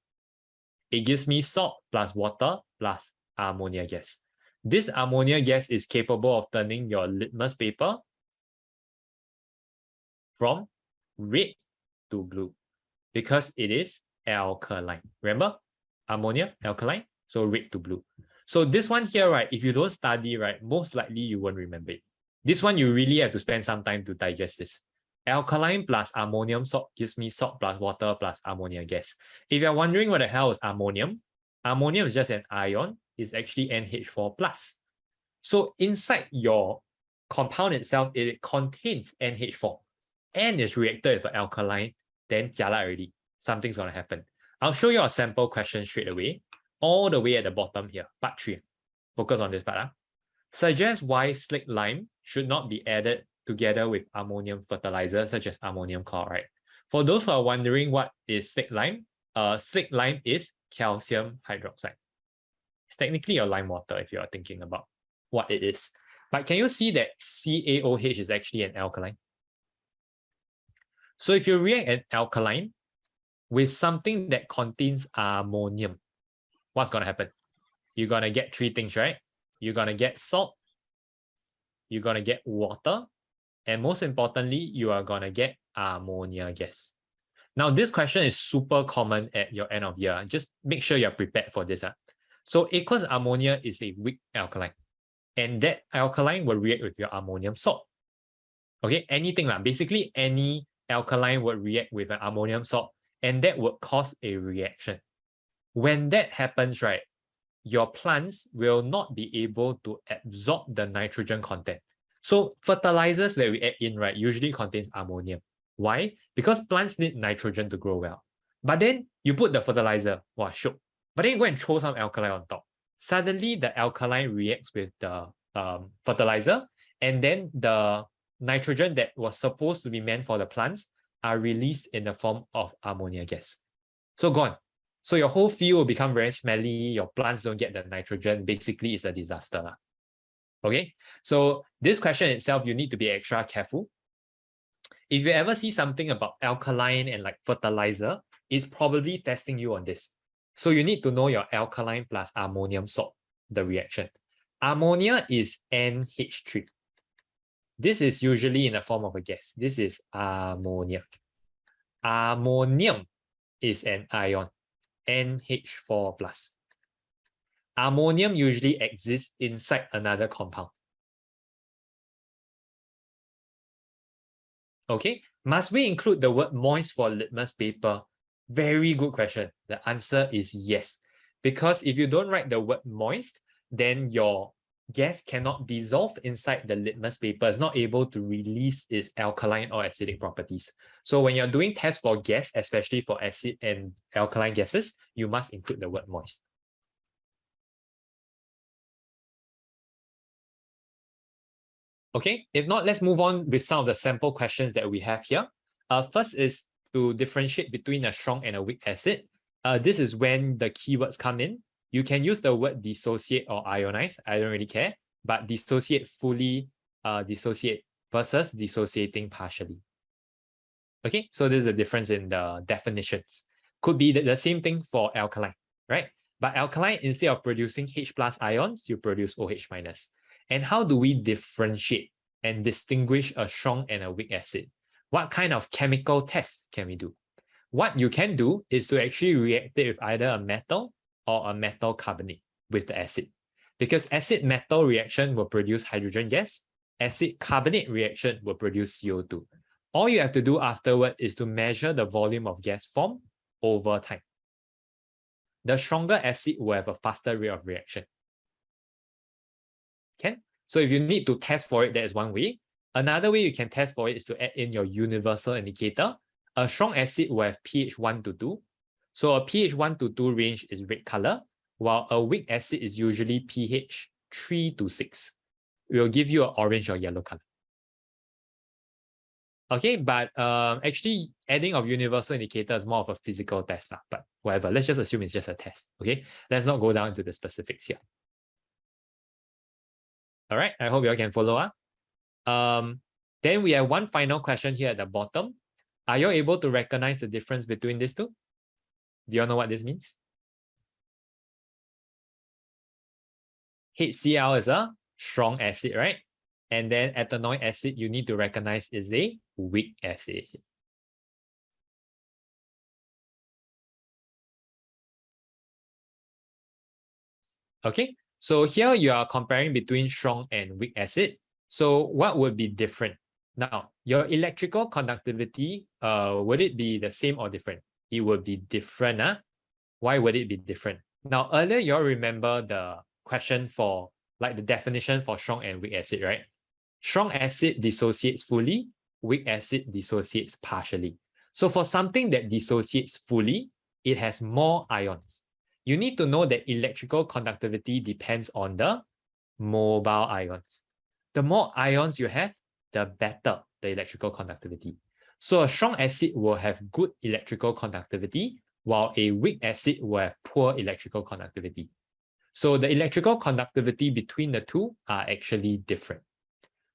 It gives me salt plus water plus ammonia gas. This ammonia gas is capable of turning your litmus paper from red to blue because it is alkaline. Remember, ammonia, alkaline, so red to blue. So this one here, right, if you don't study, right, most likely you won't remember it. This one, you really have to spend some time to digest this. Alkaline plus ammonium salt gives me salt plus water plus ammonia gas. If you're wondering what the hell is ammonium, ammonium is just an ion. It's actually NH4+. So inside your compound itself, it contains NH4 and is reacted with an alkaline, then jialat already. Something's going to happen. I'll show you a sample question straight away, all the way at the bottom here, part 3. Focus on this part. Suggest why slick lime should not be added together with ammonium fertilizer, such as ammonium chloride. For those who are wondering what is slick lime is calcium hydroxide. It's technically your lime water if you are thinking about what it is. But can you see that CaOH is actually an alkaline? So if you react an alkaline with something that contains ammonium, what's going to happen? You're going to get 3 things, right? You're going to get salt, you're going to get water, and most importantly, you are going to get ammonia gas. Now, this question is super common at your end of year. Just make sure you're prepared for this. So aqueous ammonia is a weak alkaline, and that alkaline will react with your ammonium salt. Okay, anything basically any alkaline would react with an ammonium salt, and that would cause a reaction. When that happens, right, your plants will not be able to absorb the nitrogen content. So fertilizers that we add in, right, usually contains ammonium. Why? Because plants need nitrogen to grow well. But then you put the fertilizer, wow, shook. But then you go and throw some alkaline on top. Suddenly the alkaline reacts with the fertilizer, and then the nitrogen that was supposed to be meant for the plants are released in the form of ammonia gas. So gone. So your whole field will become very smelly, your plants don't get the nitrogen, basically it's a disaster. Okay, so this question itself, you need to be extra careful. If you ever see something about alkaline and like fertilizer, it's probably testing you on this. So you need to know your alkaline plus ammonium salt, the reaction. Ammonia is NH3. This is usually in the form of a gas. This is ammonia. Ammonium is an ion, NH4+. Ammonium usually exists inside another compound. Okay, must we include the word moist for litmus paper? Very good question. The answer is yes. Because if you don't write the word moist, then your gas cannot dissolve inside the litmus paper. It's not able to release its alkaline or acidic properties. So when you're doing tests for gas, especially for acid and alkaline gases, you must include the word moist. Okay, if not, let's move on with some of the sample questions that we have here. First is to differentiate between a strong and a weak acid. This is when the keywords come in. You can use the word dissociate or ionize. I don't really care, but dissociate fully, dissociate versus dissociating partially. Okay, so this is the difference in the definitions. Could be the same thing for alkaline, right? But alkaline, instead of producing H+ ions, you produce OH-. And how do we differentiate and distinguish a strong and a weak acid? What kind of chemical tests can we do? What you can do is to actually react it with either a metal or a metal carbonate with the acid. Because acid-metal reaction will produce hydrogen gas, acid-carbonate reaction will produce CO2. All you have to do afterward is to measure the volume of gas formed over time. The stronger acid will have a faster rate of reaction. Okay? So if you need to test for it, that is one way. Another way you can test for it is to add in your universal indicator. A strong acid will have pH 1 to 2. So a pH 1 to 2 range is red color, while a weak acid is usually pH 3 to 6. It will give you an orange or yellow color. Okay, but actually adding of universal indicator is more of a physical test, but whatever. Let's just assume it's just a test. Okay, let's not go down into the specifics here. All right, I hope you all can follow. Then we have one final question here at the bottom. Are you able to recognize the difference between these two? Do you all know what this means? HCl is a strong acid, right? And then ethanoic acid, you need to recognize is a weak acid. Okay, so here you are comparing between strong and weak acid. So what would be different? Now, your electrical conductivity, would it be the same or different? It would be different. Why would it be different? Now, earlier you all remember the question for like the definition for strong and weak acid, right? Strong acid dissociates fully, weak acid dissociates partially. So for something that dissociates fully, it has more ions. You need to know that electrical conductivity depends on the mobile ions. The more ions you have, the better the electrical conductivity. So a strong acid will have good electrical conductivity, while a weak acid will have poor electrical conductivity. So the electrical conductivity between the two are actually different.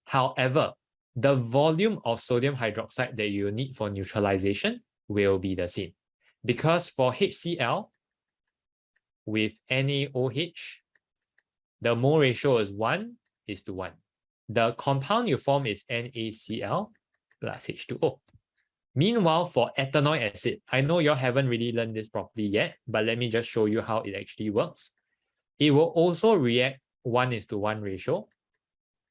However, the volume of sodium hydroxide that you need for neutralization will be the same. Because for HCl with NaOH, the mole ratio is 1:1. The compound you form is NaCl plus H2O. Meanwhile, for ethanoic acid, I know you haven't really learned this properly yet, but let me just show you how it actually works. It will also react 1:1 ratio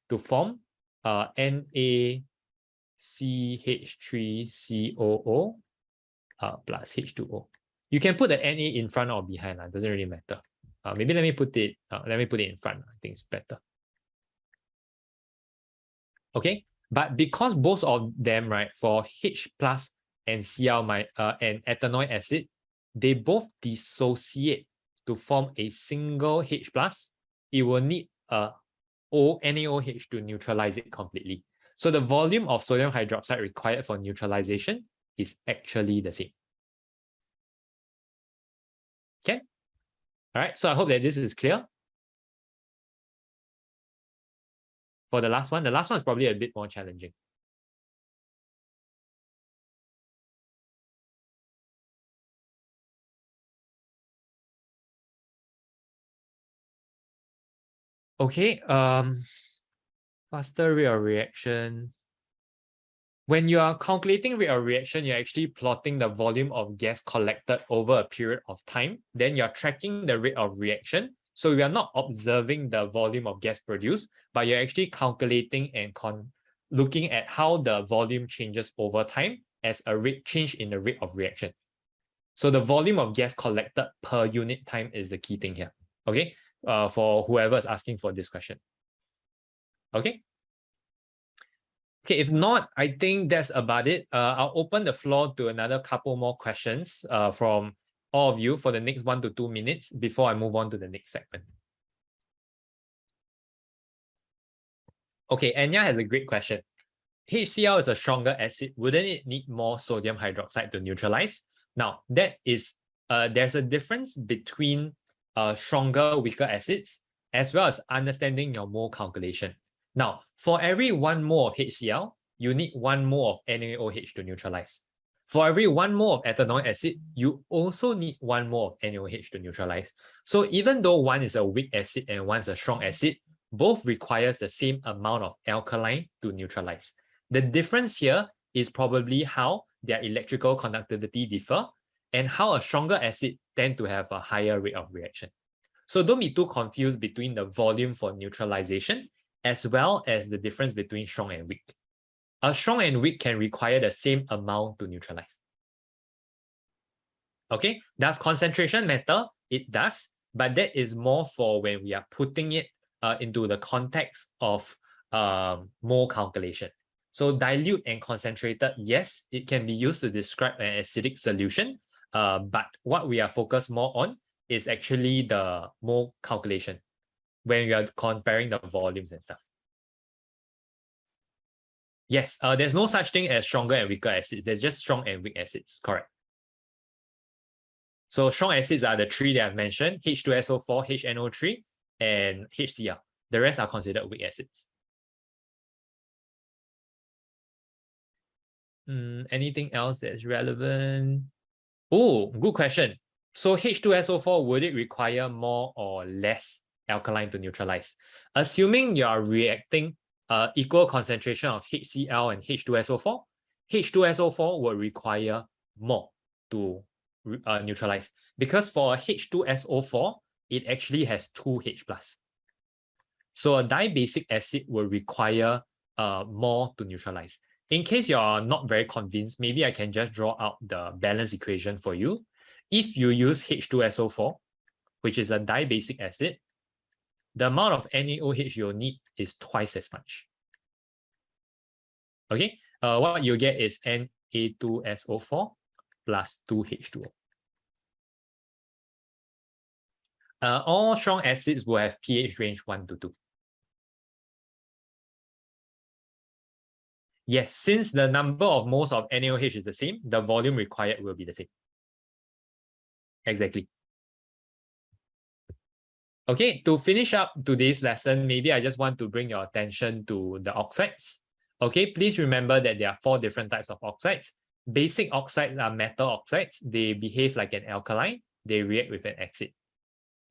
to form NaCH3COO plus H2O. You can put the Na in front or behind, it doesn't really matter. Maybe let me put it in front. I think it's better. Okay, but because both of them, right, for H plus and Cl and ethanoic acid, they both dissociate to form a single H plus. It will need a NaOH to neutralize it completely. So the volume of sodium hydroxide required for neutralization is actually the same. Okay. All right. So I hope that this is clear. For the last one is probably a bit more challenging. Okay. Faster rate of reaction. When you are calculating rate of reaction, you're actually plotting the volume of gas collected over a period of time. Then you're tracking the rate of reaction. So you are not observing the volume of gas produced, but you're actually calculating and looking at how the volume changes over time as a rate change in the rate of reaction. So the volume of gas collected per unit time is the key thing here. Okay, for whoever is asking for this question. Okay. Okay, if not, I think that's about it. I'll open the floor to another couple more questions from all of you for the next 1 to 2 minutes before I move on to the next segment. Okay, Anya has a great question. HCl is a stronger acid. Wouldn't it need more sodium hydroxide to neutralize? Now, that is, there's a difference between stronger, weaker acids, as well as understanding your mole calculation. Now, for every 1 mole of HCl, you need 1 mole of NaOH to neutralize. For every 1 mole of ethanoic acid, you also need 1 mole of NaOH to neutralize. So even though one is a weak acid and one's a strong acid, both requires the same amount of alkaline to neutralize. The difference here is probably how their electrical conductivity differ and how a stronger acid tend to have a higher rate of reaction. So don't be too confused between the volume for neutralization as well as the difference between strong and weak. A strong and weak can require the same amount to neutralize. Okay, does concentration matter? It does, but that is more for when we are putting it into the context of mole calculation. So dilute and concentrated, yes, it can be used to describe an acidic solution, but what we are focused more on is actually the mole calculation when we are comparing the volumes and stuff. Yes, there's no such thing as stronger and weaker acids. There's just strong and weak acids, correct. So strong acids are the 3 that I've mentioned, H2SO4, HNO3, and HCl. The rest are considered weak acids. Anything else that's relevant? Oh, good question. So H2SO4, would it require more or less alkaline to neutralize? Assuming you are reacting equal concentration of HCl and H2SO4, H2SO4 will require more to neutralize, because for a H2SO4, it actually has 2 H+. So a dibasic acid will require more to neutralize. In case you're not very convinced, maybe I can just draw out the balance equation for you. If you use H2SO4, which is a dibasic acid, the amount of NaOH you'll need is twice as much. Okay, what you get is Na2SO4 plus 2H2O. All strong acids will have pH range 1 to 2. Yes, since the number of moles of NaOH is the same, the volume required will be the same. Exactly. Okay, to finish up today's lesson, maybe I just want to bring your attention to the oxides. Okay, please remember that there are 4 different types of oxides. Basic oxides are metal oxides. They behave like an alkaline. They react with an acid.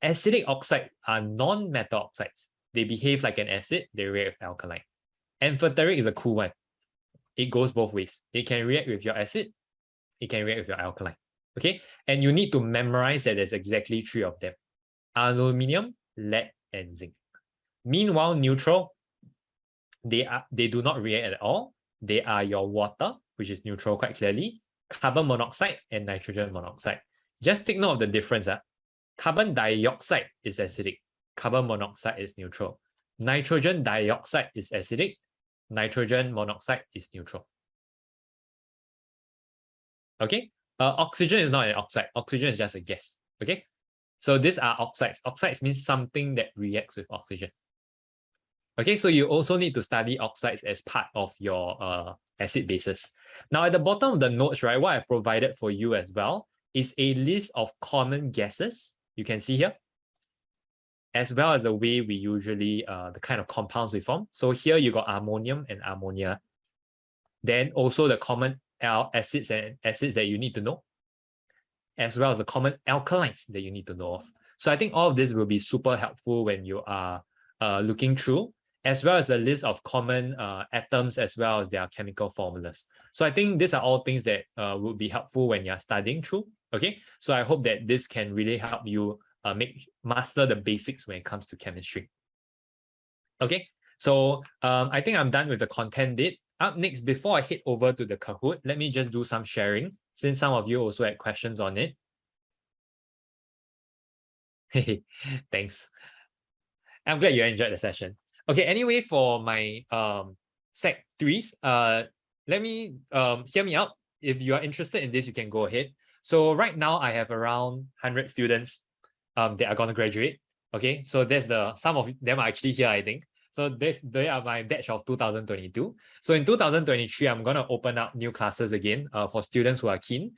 Acidic oxides are non-metal oxides. They behave like an acid. They react with alkaline. Amphoteric is a cool one. It goes both ways. It can react with your acid. It can react with your alkaline. Okay, and you need to memorize that there's exactly 3 of them. Aluminium, lead, and zinc. Meanwhile, neutral, they do not react at all. They are your water, which is neutral quite clearly, carbon monoxide, and nitrogen monoxide. Just take note of the difference. Carbon dioxide is acidic. Carbon monoxide is neutral. Nitrogen dioxide is acidic. Nitrogen monoxide is neutral. Okay? Oxygen is not an oxide. Oxygen is just a gas. Okay? So these are oxides. Oxides means something that reacts with oxygen. Okay, so you also need to study oxides as part of your acid bases. Now, at the bottom of the notes, right, what I've provided for you as well is a list of common gases. You can see here, as well as the way we usually, the kind of compounds we form. So here you got ammonium and ammonia. Then also the common acids and acids that you need to know, as well as the common alkalines that you need to know of. So I think all of this will be super helpful when you are looking through, as well as a list of common atoms as well as their chemical formulas. So I think these are all things that would be helpful when you're studying through. Okay, so I hope that this can really help you master the basics when it comes to chemistry. Okay, so I think I'm done with the content bit. Up next, before I head over to the Kahoot, let me just do some sharing, since some of you also had questions on it. Thanks. I'm glad you enjoyed the session. Okay, anyway, for my Sec 3s, let me hear me out. If you are interested in this, you can go ahead. So right now, I have around 100 students that are going to graduate. Okay, so there's some of them are actually here, I think. So they are my batch of 2022. So in 2023, I'm going to open up new classes again for students who are keen.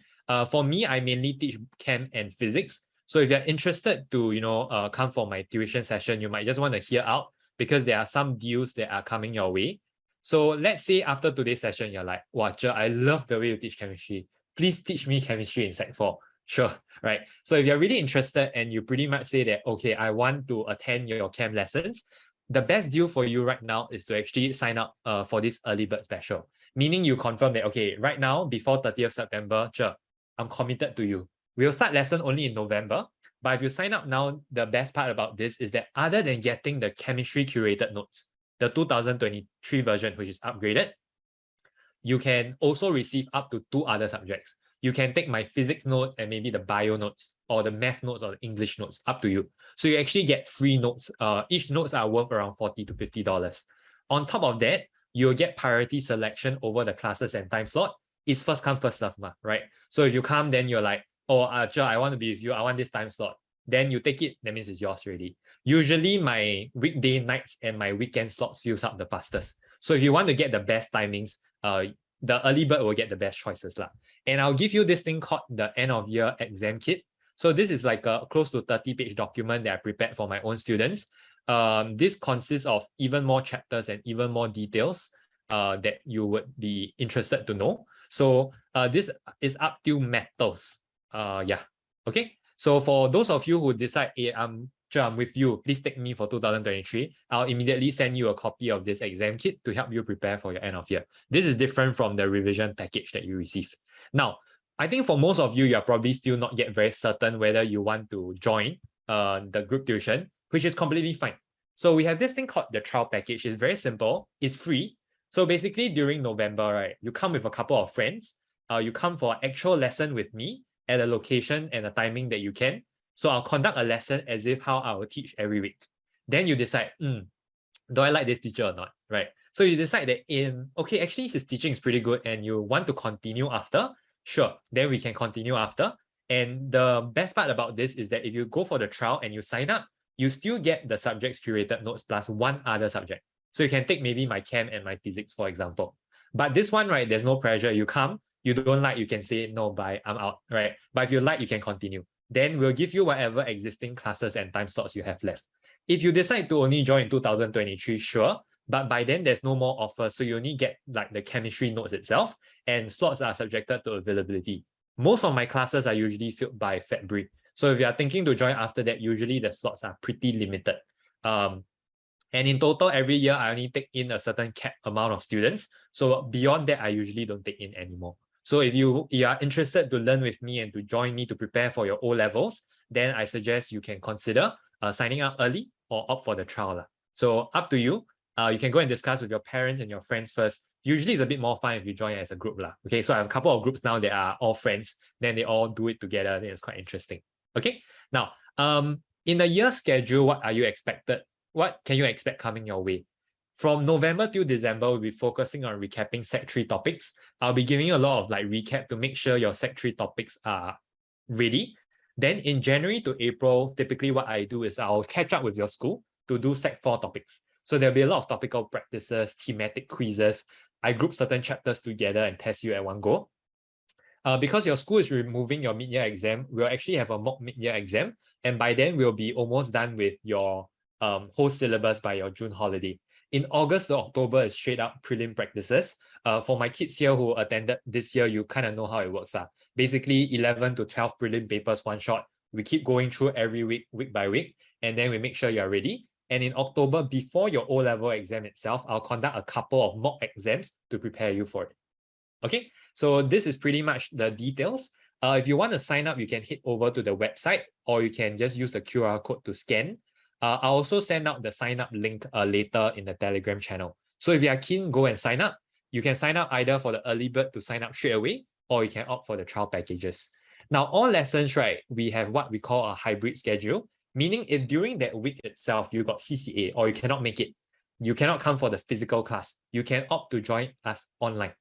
For me, I mainly teach chem and physics. So if you're interested to, come for my tuition session, you might just want to hear out because there are some deals that are coming your way. So let's say after today's session, you're like, wow, I love the way you teach chemistry. Please teach me chemistry in Sec 4. Sure, right? So if you're really interested and you pretty much say that, okay, I want to attend your chem lessons, the best deal for you right now is to actually sign up for this early bird special. Meaning you confirm that, okay, right now, before 30th September, sure, I'm committed to you. We'll start lesson only in November, but if you sign up now, the best part about this is that other than getting the chemistry curated notes, the 2023 version, which is upgraded, you can also receive up to 2 other subjects. You can take my physics notes and maybe the bio notes or the math notes or the English notes, up to you. So you actually get free notes. Each notes are worth around $40 to $50. On top of that, you'll get priority selection over the classes and time slot. It's first come, first serve, right? So if you come, then you're like, oh, I want to be with you. I want this time slot. Then you take it, that means it's yours already. Usually my weekday nights and my weekend slots fills up the fastest. So if you want to get the best timings, the early bird will get the best choices. And I'll give you this thing called the end of year exam kit. So this is like a close to 30-page document that I prepared for my own students. This consists of even more chapters and even more details that you would be interested to know. So this is up to metals. Okay. So for those of you who decide, hey, I'm with you, please take me for 2023, I'll immediately send you a copy of this exam kit to help you prepare for your end of year. This is different from the revision package that you receive. Now, I think for most of you, you're probably still not yet very certain whether you want to join the group tuition, which is completely fine. So we have this thing called the trial package. It's very simple. It's free. So basically during November, right, you come with a couple of friends. You come for an actual lesson with me at a location and a timing that you can. So I'll conduct a lesson as if how I will teach every week. Then you decide, do I like this teacher or not, right? So you decide that okay, actually his teaching is pretty good and you want to continue after, sure, then we can continue after. And the best part about this is that if you go for the trial and you sign up, you still get the subjects curated notes plus one other subject. So you can take maybe my chem and my physics, for example. But this one, right, there's no pressure. You come, you don't like, you can say, no, bye, I'm out, right? But if you like, you can continue. Then we'll give you whatever existing classes and time slots you have left. If you decide to only join in 2023, sure. But by then, there's no more offers. So you only get like the chemistry notes itself, and slots are subjected to availability. Most of my classes are usually filled by February. So if you are thinking to join after that, usually the slots are pretty limited. And in total, every year, I only take in a certain cap amount of students. So beyond that, I usually don't take in anymore. So if you are interested to learn with me and to join me to prepare for your O-levels, then I suggest you can consider signing up early or opt for the trial. So up to you. You can go and discuss with your parents and your friends first. Usually it's a bit more fun if you join as a group. Okay, so I have a couple of groups now that are all friends, then they all do it together. Then it's quite interesting. Okay, now in the year schedule, what are you expected? What can you expect coming your way? From November till December, we'll be focusing on recapping Sec 3 topics. I'll be giving you a lot of like recap to make sure your Sec 3 topics are ready. Then in January to April, typically what I do is I'll catch up with your school to do Sec 4 topics. So there'll be a lot of topical practices, thematic quizzes. I group certain chapters together and test you at one go. Because your school is removing your mid-year exam, we'll actually have a mock mid-year exam. And by then, we'll be almost done with your whole syllabus by your June holiday. In August to October is straight up prelim practices. For my kids here who attended this year, you kind of know how it works. Basically, 11 to 12 prelim papers, one shot. We keep going through every week, week by week, and then we make sure you're ready. And in October, before your O-level exam itself, I'll conduct a couple of mock exams to prepare you for it. Okay, so this is pretty much the details. If you want to sign up, you can head over to the website, or you can just use the QR code to scan. I'll also send out the sign up link later in the Telegram channel. So if you are keen, go and sign up. You can sign up either for the early bird to sign up straight away, or you can opt for the trial packages. Now, all lessons, right, we have what we call a hybrid schedule, meaning if during that week itself, you got CCA or you cannot make it, you cannot come for the physical class, you can opt to join us online.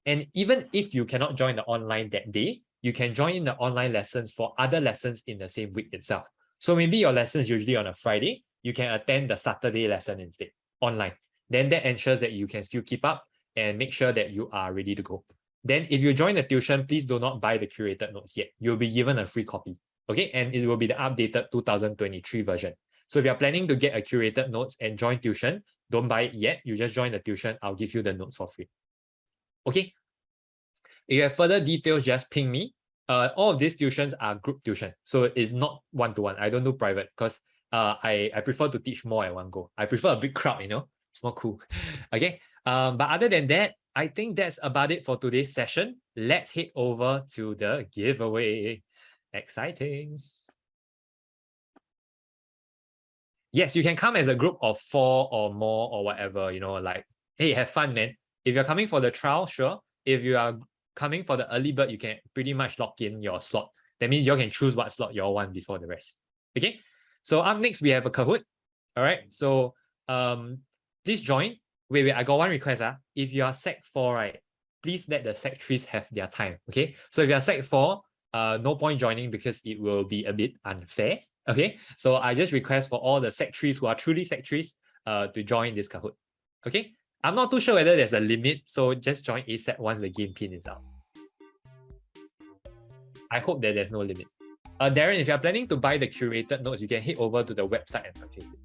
And even if you cannot join the online that day, you can join in the online lessons for other lessons in the same week itself. So maybe your lesson is usually on a Friday, you can attend the Saturday lesson instead, online. Then that ensures that you can still keep up and make sure that you are ready to go. Then if you join the tuition, please do not buy the curated notes yet. You'll be given a free copy. Okay, and it will be the updated 2023 version. So if you're planning to get a curated notes and join tuition, don't buy it yet. You just join the tuition. I'll give you the notes for free. Okay. If you have further details, just ping me. All of these tuitions are group tuition. So it's not one-to-one. I don't do private because I prefer to teach more at one go. I prefer a big crowd, it's more cool. Okay. But other than that, I think that's about it for today's session. Let's head over to the giveaway. Exciting. Yes, you can come as a group of 4 or more or whatever, like, hey, have fun, man. If you're coming for the trial, sure. If you are coming for the early bird, you can pretty much lock in your slot. That means you can choose what slot you all want before the rest. Okay, so up next, we have a Kahoot. All right, so please join. Wait, I got one request. If you are Sec 4, right, please let the Sec 3s have their time. Okay, so if you are Sec 4, no point joining because it will be a bit unfair. Okay, so I just request for all the Sec 3s who are truly Sec 3s to join this Kahoot. Okay, I'm not too sure whether there's a limit, so just join ASAP once the game pin is out. I hope that there's no limit. Darren, if you're planning to buy the curated notes, you can head over to the website and purchase it.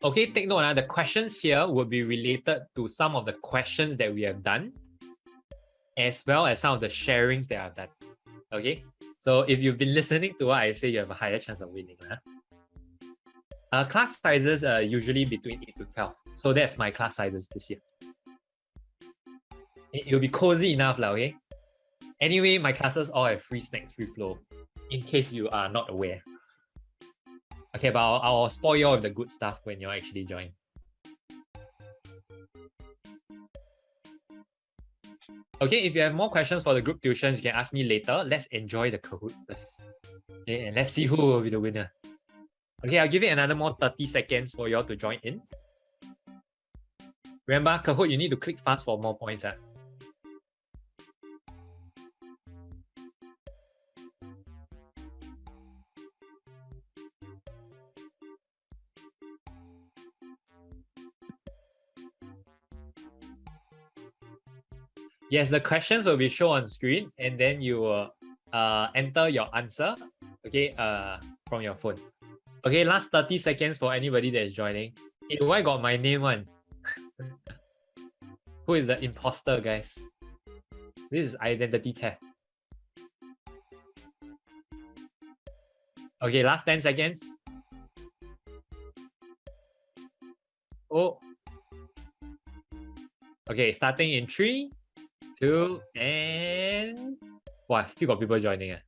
Okay, take note, the questions here will be related to some of the questions that we have done, as well as some of the sharings that I've done. Okay, so if you've been listening to what I say, you have a higher chance of winning. Class sizes are usually between 8 to 12. So that's my class sizes this year. It'll be cozy enough, okay? Anyway, my classes all have free snacks, free flow, in case you are not aware. Okay, but I'll spoil you all with the good stuff when you actually join. Okay, if you have more questions for the group tuitions, you can ask me later. Let's enjoy the Kahoot first. Okay, and let's see who will be the winner. Okay, I'll give it another more 30 seconds for you all to join in. Remember, Kahoot, you need to click fast for more points. Yes, the questions will be shown on screen, and then you will enter your answer, okay, from your phone. Okay, last 30 seconds for anybody that is joining. EOY got my name on. Who is the imposter, guys? This is identity theft. Okay, last 10 seconds. Oh. Okay, starting in 3, 2, and... Wow, still got people joining.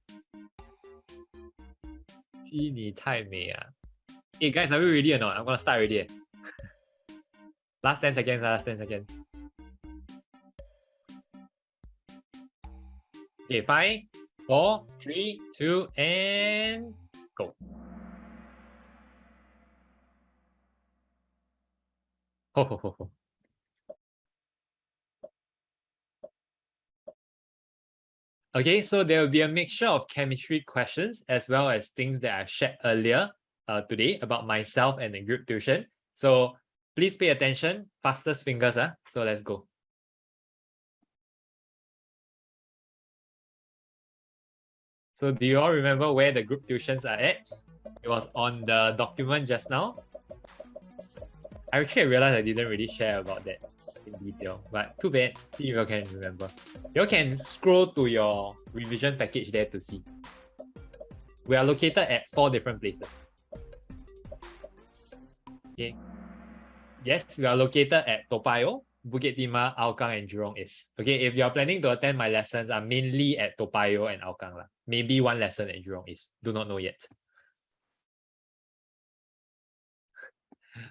鸡你太美啊. Hey guys, are we ready or not? I'm gonna start already. Last 10 seconds, last 10 seconds. Okay, 5, 4, 3, 2, and go. Ho, ho, ho, ho. Okay, so there will be a mixture of chemistry questions as well as things that I shared earlier today about myself and the group tuition. So please pay attention, fastest fingers. So let's go. So do you all remember where the group tuitions are at? It was on the document just now. I actually realized I didn't really share about that in detail, but too bad, see if you can remember. You can scroll to your revision package there to see. We are located at 4 different places. Okay. Yes, we are located at Toa Payoh, Bukit Timah, Hougang, and Jurong East. Okay, if you are planning to attend my lessons, I'm mainly at Toa Payoh and Hougang. Maybe one lesson at Jurong East. Do not know yet.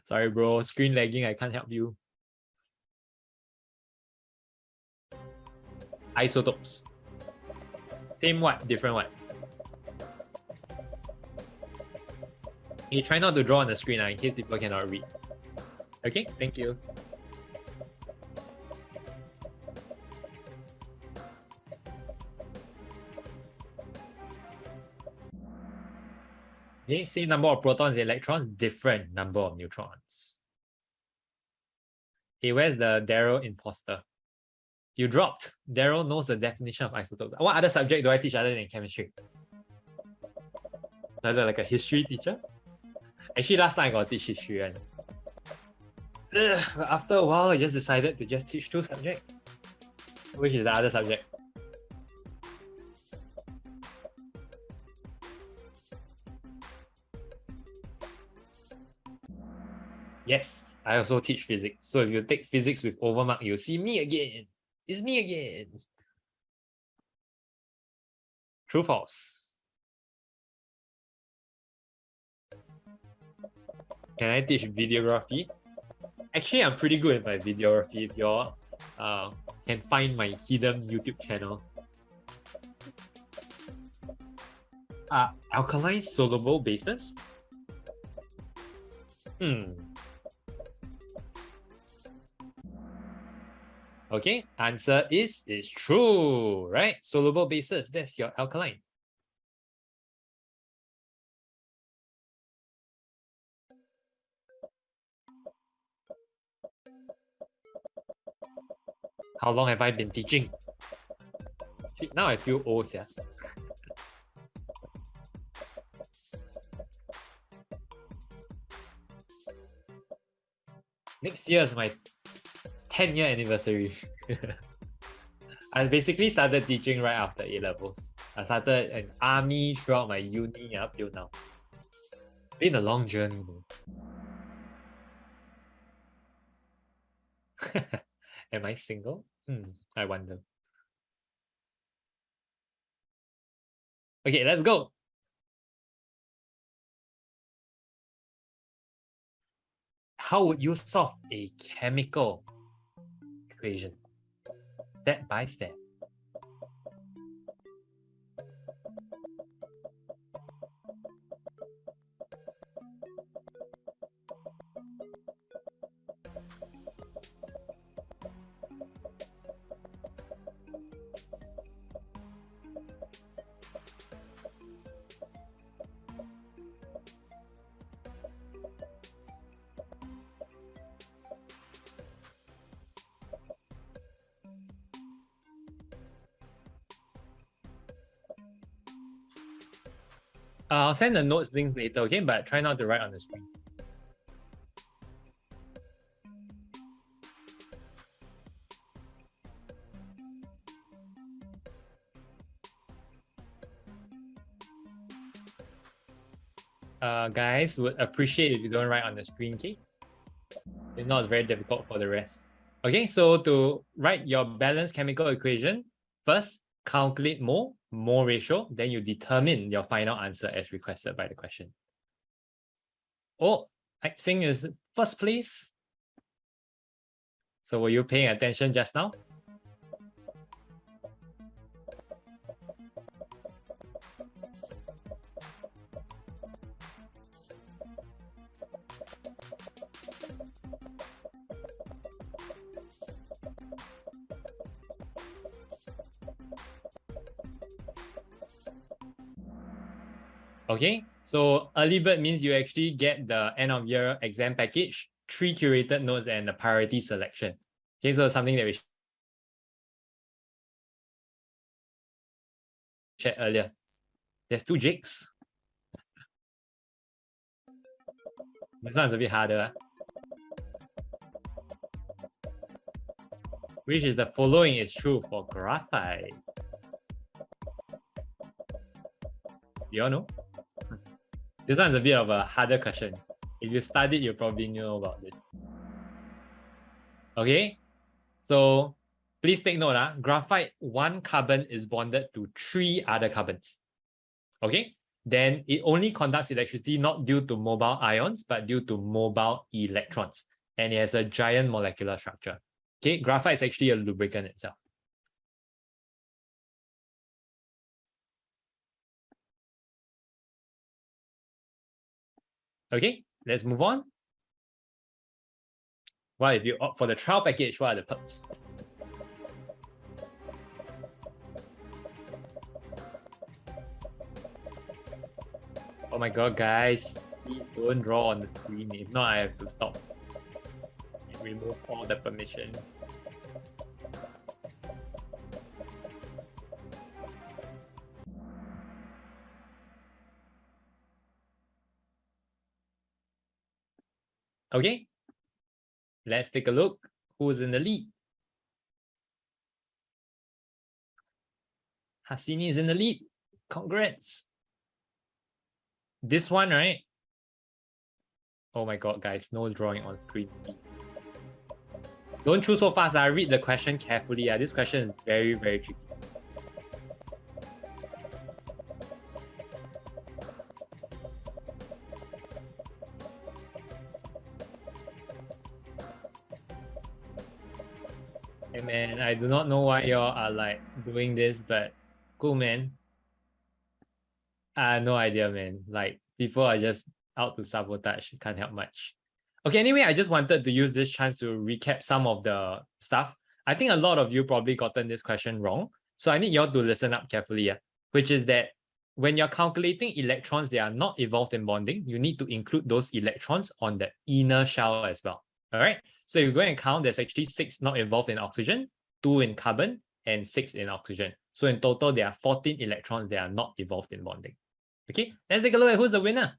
Sorry, bro. Screen lagging. I can't help you. Isotopes. Same what? Different what? Hey, try not to draw on the screen in case people cannot read. Okay, thank you. Okay, same number of protons and electrons, different number of neutrons. Okay, where's the Daryl imposter? You dropped. Daryl knows the definition of isotopes. What other subject do I teach other than chemistry? Other like a history teacher? Actually, last time I got to teach history. And after a while, I just decided to just teach 2 subjects. Which is the other subject? Yes, I also teach physics. So if you take physics with overmark, you'll see me again. It's me again. True, false? Can I teach videography? Actually, I'm pretty good at my videography. If y'all can find my hidden YouTube channel. Alkaline soluble bases? Okay, answer is true, right? Soluble bases, that's your alkaline. How long have I been teaching? Now I feel old, yeah. Next year is my 10-year anniversary. I basically started teaching right after A-levels. I started an army throughout my uni up till now. Been a long journey though. Am I single? I wonder. Okay, let's go. How would you solve a chemical equation? Step by step. I'll send the notes link later, okay? But try not to write on the screen. Guys, would appreciate if you don't write on the screen, okay? If not, it's very difficult for the rest. Okay, so to write your balanced chemical equation, first calculate mole ratio, then you determine your final answer as requested by the question. Oh, Xing is first place. So were you paying attention just now? Okay, so early bird means you actually get the end of year exam package, 3 curated notes and a priority selection. Okay, so something that we shared earlier. There's 2 jigs. This one's a bit harder. Which is the following is true for graphite? You all know? This one's a bit of a harder question. If you studied, you probably know about this. Okay, so please take note, graphite, 1 carbon is bonded to 3 other carbons. Okay, then it only conducts electricity not due to mobile ions, but due to mobile electrons. And it has a giant molecular structure. Okay, graphite is actually a lubricant itself. Okay, let's move on. Well, if you opt for the trial package, what are the perks? Oh my god, guys, please don't draw on the screen. If not, I have to stop and remove all the permission. Okay, let's take a look. Who's in the lead? Hasini is in the lead. Congrats. This one, right? Oh my god, guys, no drawing on screen, please. Don't choose so fast. I read the question carefully. This question is very, very tricky. Hey man, I do not know why y'all are like doing this, but cool, man. No idea, man. Like, people are just out to sabotage. Can't help much. Okay, anyway, I just wanted to use this chance to recap some of the stuff. I think a lot of you probably gotten this question wrong. So I need y'all to listen up carefully, which is that when you're calculating electrons that are not involved in bonding, you need to include those electrons on the inner shell as well. All right. So you go and count, there's actually 6 not involved in oxygen, 2 in carbon, and 6 in oxygen. So in total, there are 14 electrons that are not involved in bonding. Okay, let's take a look at who's the winner.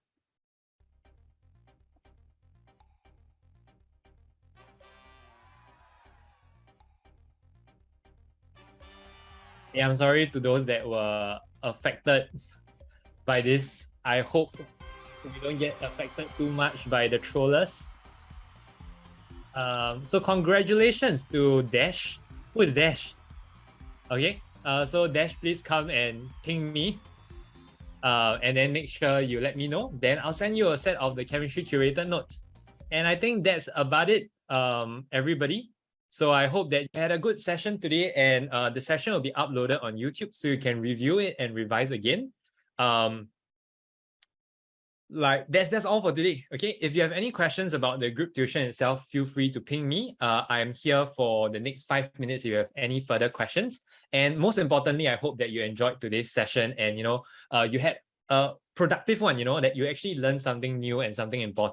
Yeah, I'm sorry to those that were affected by this. I hope we don't get affected too much by the trollers. So congratulations to Dash. Who is Dash? Okay, so Dash, please come and ping me. And then make sure you let me know. Then I'll send you a set of the chemistry curated notes. And I think that's about it, everybody. So I hope that you had a good session today, and the session will be uploaded on YouTube so you can review it and revise again. Like that's all for today. Okay, if you have any questions about the group tuition itself, feel free to ping me. I'm here for the next 5 minutes if you have any further questions. And most importantly, I hope that you enjoyed today's session and you had a productive one, that you actually learned something new and something important.